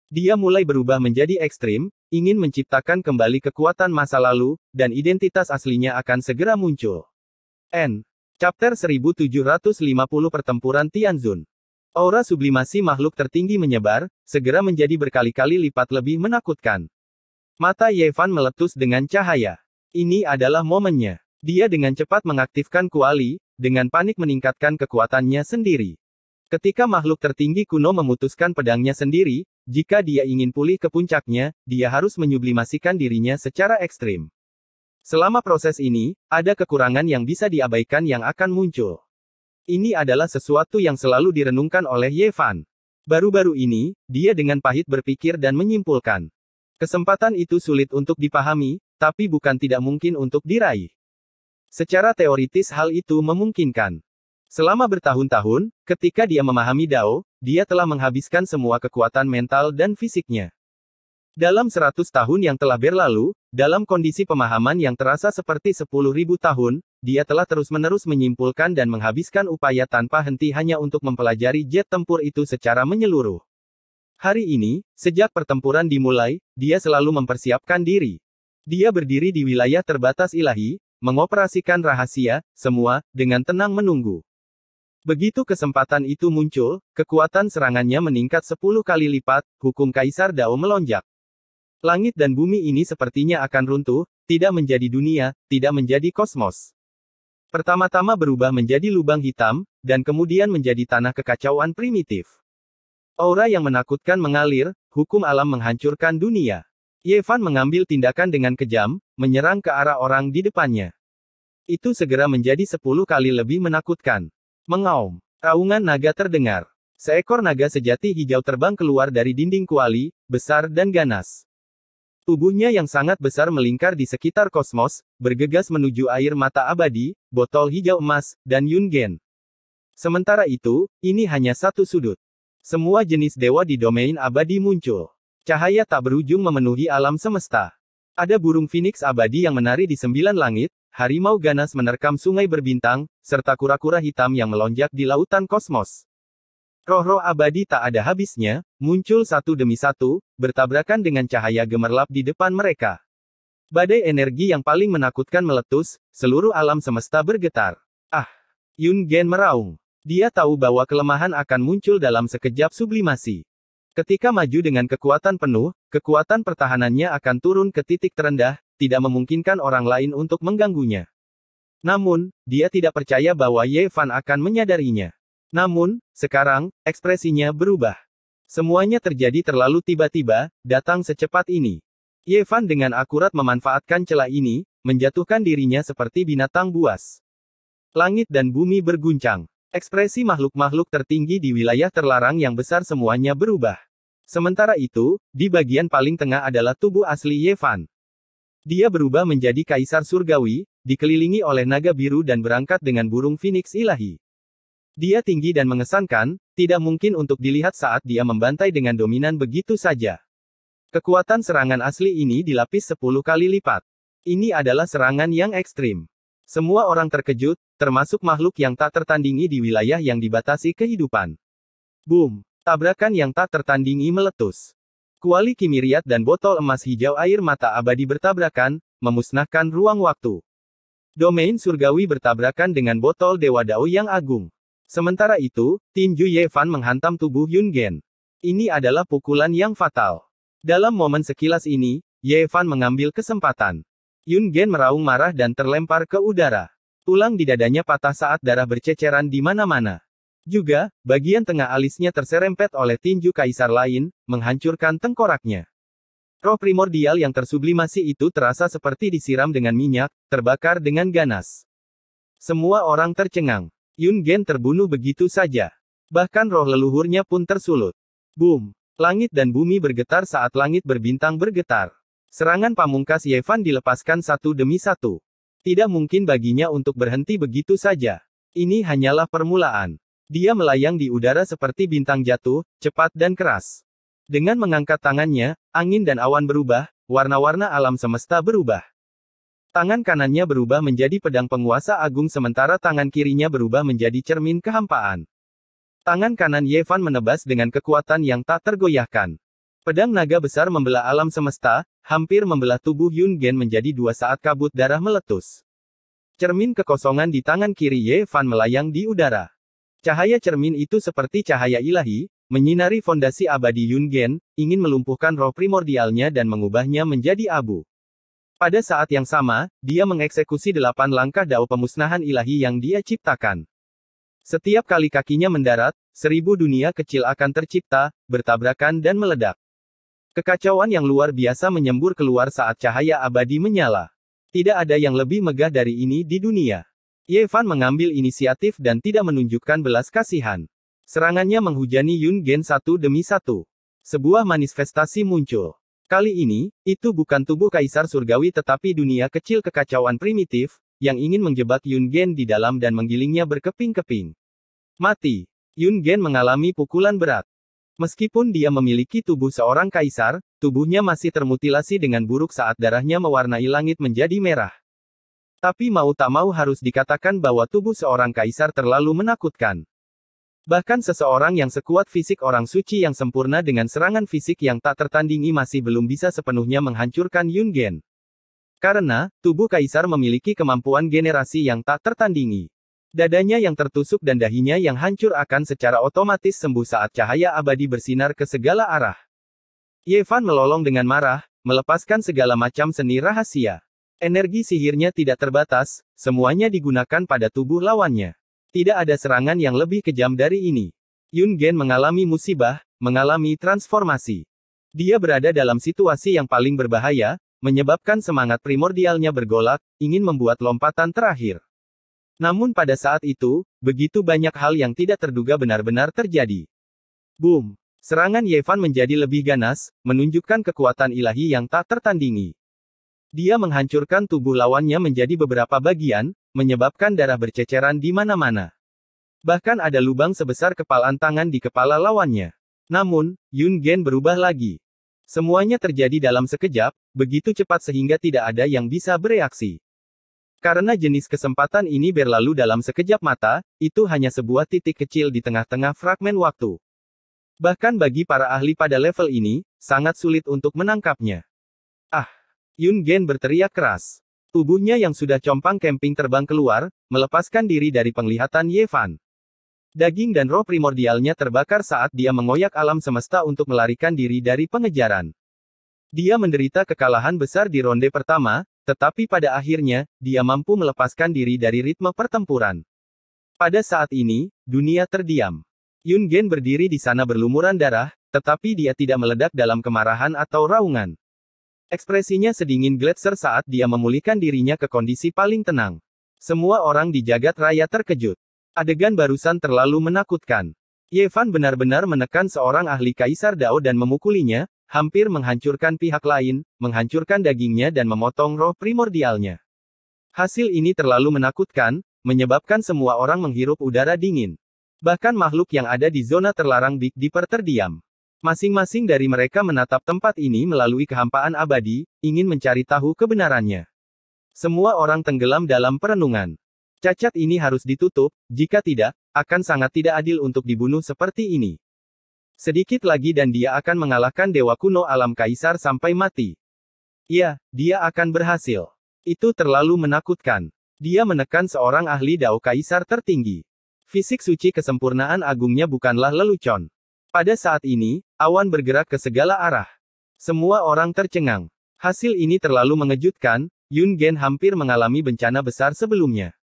Dia mulai berubah menjadi ekstrim, ingin menciptakan kembali kekuatan masa lalu, dan identitas aslinya akan segera muncul. N. Chapter 1750 Pertempuran Tianzun. Aura sublimasi makhluk tertinggi menyebar, segera menjadi berkali-kali lipat lebih menakutkan. Mata Ye Fan meletus dengan cahaya. Ini adalah momennya. Dia dengan cepat mengaktifkan kuali, dengan panik meningkatkan kekuatannya sendiri. Ketika makhluk tertinggi kuno memutuskan pedangnya sendiri, jika dia ingin pulih ke puncaknya, dia harus menyublimasikan dirinya secara ekstrim. Selama proses ini, ada kekurangan yang bisa diabaikan yang akan muncul. Ini adalah sesuatu yang selalu direnungkan oleh Ye Fan. Baru-baru ini, dia dengan pahit berpikir dan menyimpulkan. Kesempatan itu sulit untuk dipahami, tapi bukan tidak mungkin untuk diraih. Secara teoritis hal itu memungkinkan. Selama bertahun-tahun, ketika dia memahami Dao, dia telah menghabiskan semua kekuatan mental dan fisiknya. Dalam 100 tahun yang telah berlalu, dalam kondisi pemahaman yang terasa seperti 10.000 tahun, dia telah terus-menerus menyimpulkan dan menghabiskan upaya tanpa henti hanya untuk mempelajari jet tempur itu secara menyeluruh. Hari ini, sejak pertempuran dimulai, dia selalu mempersiapkan diri. Dia berdiri di wilayah terbatas ilahi, mengoperasikan rahasia, semua, dengan tenang menunggu. Begitu kesempatan itu muncul, kekuatan serangannya meningkat 10 kali lipat, hukum Kaisar Dao melonjak. Langit dan bumi ini sepertinya akan runtuh, tidak menjadi dunia, tidak menjadi kosmos. Pertama-tama berubah menjadi lubang hitam, dan kemudian menjadi tanah kekacauan primitif. Aura yang menakutkan mengalir, hukum alam menghancurkan dunia. Ye Fan mengambil tindakan dengan kejam, menyerang ke arah orang di depannya. Itu segera menjadi 10 kali lebih menakutkan. Mengaum. Raungan naga terdengar. Seekor naga sejati hijau terbang keluar dari dinding kuali, besar dan ganas. Tubuhnya yang sangat besar melingkar di sekitar kosmos, bergegas menuju air mata abadi, botol hijau emas, dan Yun Gen. Sementara itu, ini hanya satu sudut. Semua jenis dewa di domain abadi muncul. Cahaya tak berujung memenuhi alam semesta. Ada burung phoenix abadi yang menari di 9 langit, harimau ganas menerkam sungai berbintang, serta kura-kura hitam yang melonjak di lautan kosmos. Roh-roh abadi tak ada habisnya, muncul satu demi satu, bertabrakan dengan cahaya gemerlap di depan mereka. Badai energi yang paling menakutkan meletus, seluruh alam semesta bergetar. Ah! Yun Gen meraung. Dia tahu bahwa kelemahan akan muncul dalam sekejap sublimasi. Ketika maju dengan kekuatan penuh, kekuatan pertahanannya akan turun ke titik terendah, tidak memungkinkan orang lain untuk mengganggunya. Namun, dia tidak percaya bahwa Ye Fan akan menyadarinya. Namun, sekarang, ekspresinya berubah. Semuanya terjadi terlalu tiba-tiba, datang secepat ini. Ye Fan dengan akurat memanfaatkan celah ini, menjatuhkan dirinya seperti binatang buas. Langit dan bumi berguncang. Ekspresi makhluk-makhluk tertinggi di wilayah terlarang yang besar semuanya berubah. Sementara itu, di bagian paling tengah adalah tubuh asli Ye Fan. Dia berubah menjadi kaisar surgawi, dikelilingi oleh naga biru dan berangkat dengan burung phoenix ilahi. Dia tinggi dan mengesankan, tidak mungkin untuk dilihat saat dia membantai dengan dominan begitu saja. Kekuatan serangan asli ini dilapis 10 kali lipat. Ini adalah serangan yang ekstrim. Semua orang terkejut, termasuk makhluk yang tak tertandingi di wilayah yang dibatasi kehidupan. Boom! Tabrakan yang tak tertandingi meletus. Kuali Ki Myriad dan botol emas hijau air mata abadi bertabrakan, memusnahkan ruang waktu. Domain surgawi bertabrakan dengan botol Dewa Dao yang agung. Sementara itu, tinju Ye Fan menghantam tubuh Yun Gen. Ini adalah pukulan yang fatal. Dalam momen sekilas ini, Ye Fan mengambil kesempatan. Yun Gen meraung marah dan terlempar ke udara. Tulang di dadanya patah saat darah berceceran di mana-mana. Juga, bagian tengah alisnya terserempet oleh tinju kaisar lain, menghancurkan tengkoraknya. Roh primordial yang tersublimasi itu terasa seperti disiram dengan minyak, terbakar dengan ganas. Semua orang tercengang. Yun Gen terbunuh begitu saja. Bahkan roh leluhurnya pun tersulut. Boom! Langit dan bumi bergetar saat langit berbintang bergetar. Serangan pamungkas Ye Fan dilepaskan satu demi satu. Tidak mungkin baginya untuk berhenti begitu saja. Ini hanyalah permulaan. Dia melayang di udara seperti bintang jatuh, cepat dan keras. Dengan mengangkat tangannya, angin dan awan berubah, warna-warna alam semesta berubah. Tangan kanannya berubah menjadi pedang penguasa agung sementara tangan kirinya berubah menjadi cermin kehampaan. Tangan kanan Ye Fan menebas dengan kekuatan yang tak tergoyahkan. Pedang naga besar membelah alam semesta, hampir membelah tubuh Yun Gen menjadi dua saat kabut darah meletus. Cermin kekosongan di tangan kiri Ye Fan melayang di udara. Cahaya cermin itu seperti cahaya ilahi, menyinari fondasi abadi Yun Gen, ingin melumpuhkan roh primordialnya dan mengubahnya menjadi abu. Pada saat yang sama, dia mengeksekusi 8 langkah dao pemusnahan ilahi yang dia ciptakan. Setiap kali kakinya mendarat, 1000 dunia kecil akan tercipta, bertabrakan dan meledak. Kekacauan yang luar biasa menyembur keluar saat cahaya abadi menyala. Tidak ada yang lebih megah dari ini di dunia. Ye Fan mengambil inisiatif dan tidak menunjukkan belas kasihan. Serangannya menghujani Yun Gen satu demi satu. Sebuah manifestasi muncul. Kali ini, itu bukan tubuh kaisar surgawi tetapi dunia kecil kekacauan primitif, yang ingin menjebak Yun Gen di dalam dan menggilingnya berkeping-keping. Mati. Yun Gen mengalami pukulan berat. Meskipun dia memiliki tubuh seorang kaisar, tubuhnya masih termutilasi dengan buruk saat darahnya mewarnai langit menjadi merah. Tapi mau tak mau harus dikatakan bahwa tubuh seorang kaisar terlalu menakutkan. Bahkan seseorang yang sekuat fisik orang suci yang sempurna dengan serangan fisik yang tak tertandingi masih belum bisa sepenuhnya menghancurkan Yun Gen. Karena, tubuh kaisar memiliki kemampuan generasi yang tak tertandingi. Dadanya yang tertusuk dan dahinya yang hancur akan secara otomatis sembuh saat cahaya abadi bersinar ke segala arah. Ye Fan melolong dengan marah, melepaskan segala macam seni rahasia. Energi sihirnya tidak terbatas, semuanya digunakan pada tubuh lawannya. Tidak ada serangan yang lebih kejam dari ini. Yun Gen mengalami musibah, mengalami transformasi. Dia berada dalam situasi yang paling berbahaya, menyebabkan semangat primordialnya bergolak, ingin membuat lompatan terakhir. Namun pada saat itu, begitu banyak hal yang tidak terduga benar-benar terjadi. Boom! Serangan Ye Fan menjadi lebih ganas, menunjukkan kekuatan ilahi yang tak tertandingi. Dia menghancurkan tubuh lawannya menjadi beberapa bagian, menyebabkan darah berceceran di mana-mana. Bahkan ada lubang sebesar kepalan tangan di kepala lawannya. Namun, Yun Gen berubah lagi. Semuanya terjadi dalam sekejap, begitu cepat sehingga tidak ada yang bisa bereaksi. Karena jenis kesempatan ini berlalu dalam sekejap mata, itu hanya sebuah titik kecil di tengah-tengah fragmen waktu. Bahkan bagi para ahli pada level ini, sangat sulit untuk menangkapnya. Ah! Yun Gen berteriak keras. Tubuhnya yang sudah compang-camping terbang keluar, melepaskan diri dari penglihatan Ye Fan. Daging dan roh primordialnya terbakar saat dia mengoyak alam semesta untuk melarikan diri dari pengejaran. Dia menderita kekalahan besar di ronde pertama, tetapi pada akhirnya, dia mampu melepaskan diri dari ritme pertempuran. Pada saat ini, dunia terdiam. Yun Gen berdiri di sana berlumuran darah, tetapi dia tidak meledak dalam kemarahan atau raungan. Ekspresinya sedingin gletser saat dia memulihkan dirinya ke kondisi paling tenang. Semua orang di jagat raya terkejut. Adegan barusan terlalu menakutkan. Ye Fan benar-benar menekan seorang ahli kaisar Dao dan memukulinya, hampir menghancurkan pihak lain, menghancurkan dagingnya dan memotong roh primordialnya. Hasil ini terlalu menakutkan, menyebabkan semua orang menghirup udara dingin. Bahkan makhluk yang ada di zona terlarang Big Dipper terdiam. Masing-masing dari mereka menatap tempat ini melalui kehampaan abadi, ingin mencari tahu kebenarannya. Semua orang tenggelam dalam perenungan. Cacat ini harus ditutup, jika tidak, akan sangat tidak adil untuk dibunuh seperti ini. Sedikit lagi dan dia akan mengalahkan dewa kuno alam kaisar sampai mati. Ya, dia akan berhasil. Itu terlalu menakutkan. Dia menekan seorang ahli Dao kaisar tertinggi. Fisik suci kesempurnaan agungnya bukanlah lelucon. Pada saat ini, awan bergerak ke segala arah. Semua orang tercengang. Hasil ini terlalu mengejutkan, Yun Gen hampir mengalami bencana besar sebelumnya.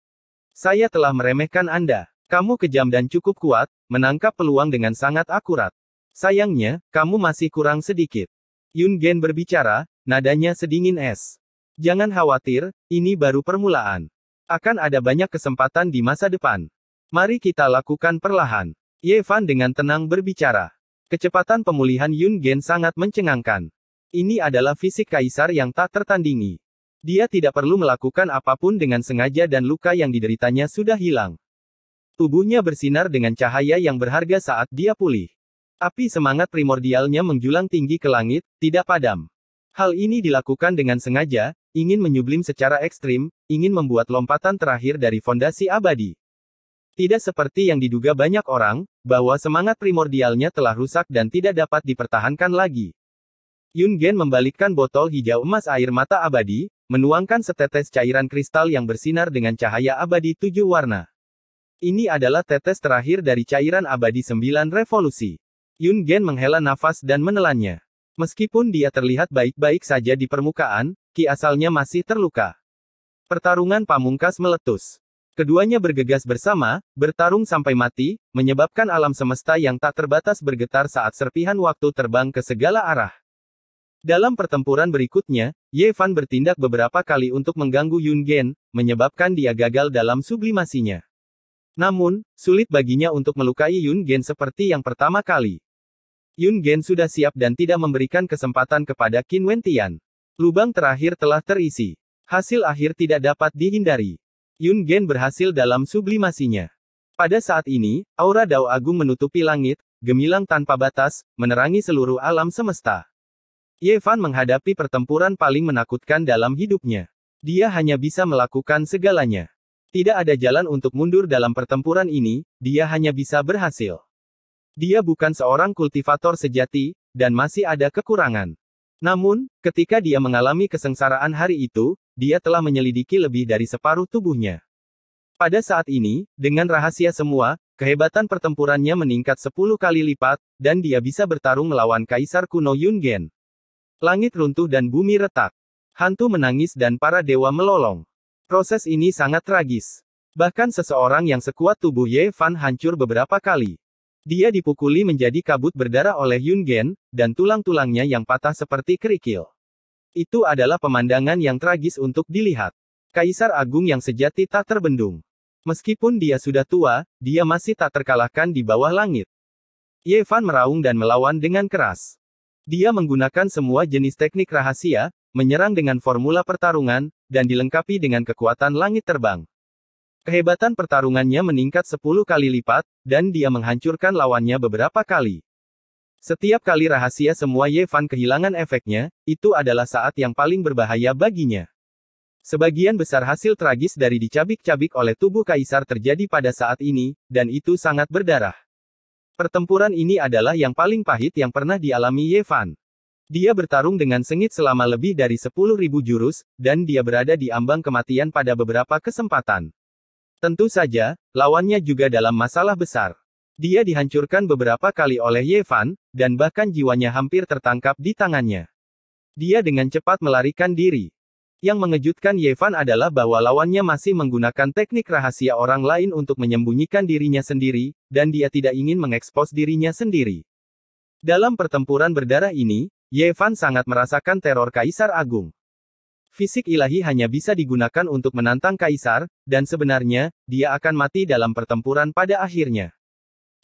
Saya telah meremehkan Anda. Kamu kejam dan cukup kuat, menangkap peluang dengan sangat akurat. Sayangnya, kamu masih kurang sedikit. Yun Gen berbicara, nadanya sedingin es. Jangan khawatir, ini baru permulaan. Akan ada banyak kesempatan di masa depan. Mari kita lakukan perlahan. Ye Fan dengan tenang berbicara. Kecepatan pemulihan Yun Gen sangat mencengangkan. Ini adalah fisik kaisar yang tak tertandingi. Dia tidak perlu melakukan apapun dengan sengaja dan luka yang dideritanya sudah hilang. Tubuhnya bersinar dengan cahaya yang berharga saat dia pulih. Api semangat primordialnya menjulang tinggi ke langit, tidak padam. Hal ini dilakukan dengan sengaja, ingin menyublim secara ekstrim, ingin membuat lompatan terakhir dari fondasi abadi. Tidak seperti yang diduga banyak orang, bahwa semangat primordialnya telah rusak dan tidak dapat dipertahankan lagi. Yun Gen membalikkan botol hijau emas air mata abadi, menuangkan setetes cairan kristal yang bersinar dengan cahaya abadi 7 warna. Ini adalah tetes terakhir dari cairan abadi 9 revolusi. Yun Gen menghela nafas dan menelannya. Meskipun dia terlihat baik-baik saja di permukaan, ki asalnya masih terluka. Pertarungan pamungkas meletus. Keduanya bergegas bersama, bertarung sampai mati, menyebabkan alam semesta yang tak terbatas bergetar saat serpihan waktu terbang ke segala arah. Dalam pertempuran berikutnya, Ye Fan bertindak beberapa kali untuk mengganggu Yun Gen, menyebabkan dia gagal dalam sublimasinya. Namun, sulit baginya untuk melukai Yun Gen seperti yang pertama kali. Yun Gen sudah siap dan tidak memberikan kesempatan kepada Qin Wentian. Lubang terakhir telah terisi. Hasil akhir tidak dapat dihindari. Yun Gen berhasil dalam sublimasinya. Pada saat ini, aura Dao Agung menutupi langit, gemilang tanpa batas, menerangi seluruh alam semesta. Ye Fan menghadapi pertempuran paling menakutkan dalam hidupnya. Dia hanya bisa melakukan segalanya. Tidak ada jalan untuk mundur dalam pertempuran ini, dia hanya bisa berhasil. Dia bukan seorang kultivator sejati, dan masih ada kekurangan. Namun, ketika dia mengalami kesengsaraan hari itu, dia telah menyelidiki lebih dari separuh tubuhnya. Pada saat ini, dengan rahasia semua, kehebatan pertempurannya meningkat 10 kali lipat, dan dia bisa bertarung melawan Kaisar kuno Yun Gen. Langit runtuh dan bumi retak. Hantu menangis dan para dewa melolong. Proses ini sangat tragis. Bahkan seseorang yang sekuat tubuh Ye Fan hancur beberapa kali. Dia dipukuli menjadi kabut berdarah oleh Yun Gen, dan tulang-tulangnya yang patah seperti kerikil. Itu adalah pemandangan yang tragis untuk dilihat. Kaisar Agung yang sejati tak terbendung. Meskipun dia sudah tua, dia masih tak terkalahkan di bawah langit. Ye Fan meraung dan melawan dengan keras. Dia menggunakan semua jenis teknik rahasia, menyerang dengan formula pertarungan, dan dilengkapi dengan kekuatan langit terbang. Kehebatan pertarungannya meningkat 10 kali lipat, dan dia menghancurkan lawannya beberapa kali. Setiap kali rahasia semua Ye Fan kehilangan efeknya, itu adalah saat yang paling berbahaya baginya. Sebagian besar hasil tragis dari dicabik-cabik oleh tubuh kaisar terjadi pada saat ini, dan itu sangat berdarah. Pertempuran ini adalah yang paling pahit yang pernah dialami Ye Fan. Dia bertarung dengan sengit selama lebih dari 10.000 jurus, dan dia berada di ambang kematian pada beberapa kesempatan. Tentu saja, lawannya juga dalam masalah besar. Dia dihancurkan beberapa kali oleh Ye Fan, dan bahkan jiwanya hampir tertangkap di tangannya. Dia dengan cepat melarikan diri. Yang mengejutkan Ye Fan adalah bahwa lawannya masih menggunakan teknik rahasia orang lain untuk menyembunyikan dirinya sendiri, dan dia tidak ingin mengekspos dirinya sendiri. Dalam pertempuran berdarah ini, Ye Fan sangat merasakan teror Kaisar Agung. Fisik ilahi hanya bisa digunakan untuk menantang Kaisar, dan sebenarnya, dia akan mati dalam pertempuran pada akhirnya.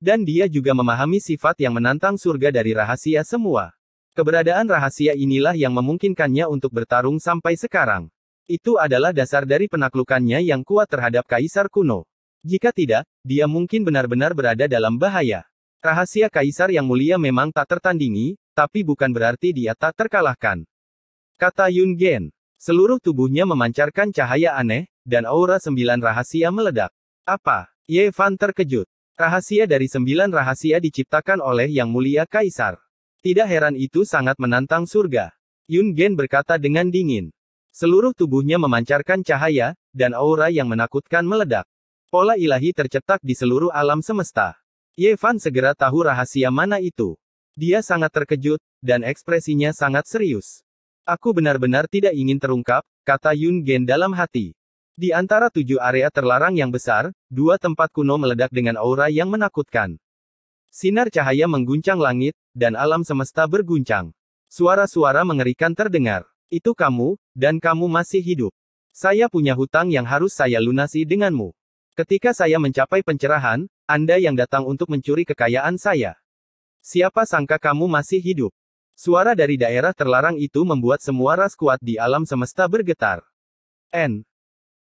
Dan dia juga memahami sifat yang menantang surga dari rahasia semua. Keberadaan rahasia inilah yang memungkinkannya untuk bertarung sampai sekarang. Itu adalah dasar dari penaklukannya yang kuat terhadap Kaisar kuno. Jika tidak, dia mungkin benar-benar berada dalam bahaya. Rahasia Kaisar yang mulia memang tak tertandingi, tapi bukan berarti dia tak terkalahkan. Kata Yun Gen. Seluruh tubuhnya memancarkan cahaya aneh, dan aura 9 rahasia meledak. Apa? Ye Fan terkejut. Rahasia dari 9 rahasia diciptakan oleh Yang Mulia Kaisar. Tidak heran itu sangat menantang surga. Yun Gen berkata dengan dingin. Seluruh tubuhnya memancarkan cahaya, dan aura yang menakutkan meledak. Pola ilahi tercetak di seluruh alam semesta. Ye Fan segera tahu rahasia mana itu. Dia sangat terkejut, dan ekspresinya sangat serius. Aku benar-benar tidak ingin terungkap, kata Yun Gen dalam hati. Di antara 7 area terlarang yang besar, 2 tempat kuno meledak dengan aura yang menakutkan. Sinar cahaya mengguncang langit, dan alam semesta berguncang. Suara-suara mengerikan terdengar. Itu kamu, dan kamu masih hidup. Saya punya hutang yang harus saya lunasi denganmu. Ketika saya mencapai pencerahan, Anda yang datang untuk mencuri kekayaan saya. Siapa sangka kamu masih hidup? Suara dari daerah terlarang itu membuat semua ras kuat di alam semesta bergetar.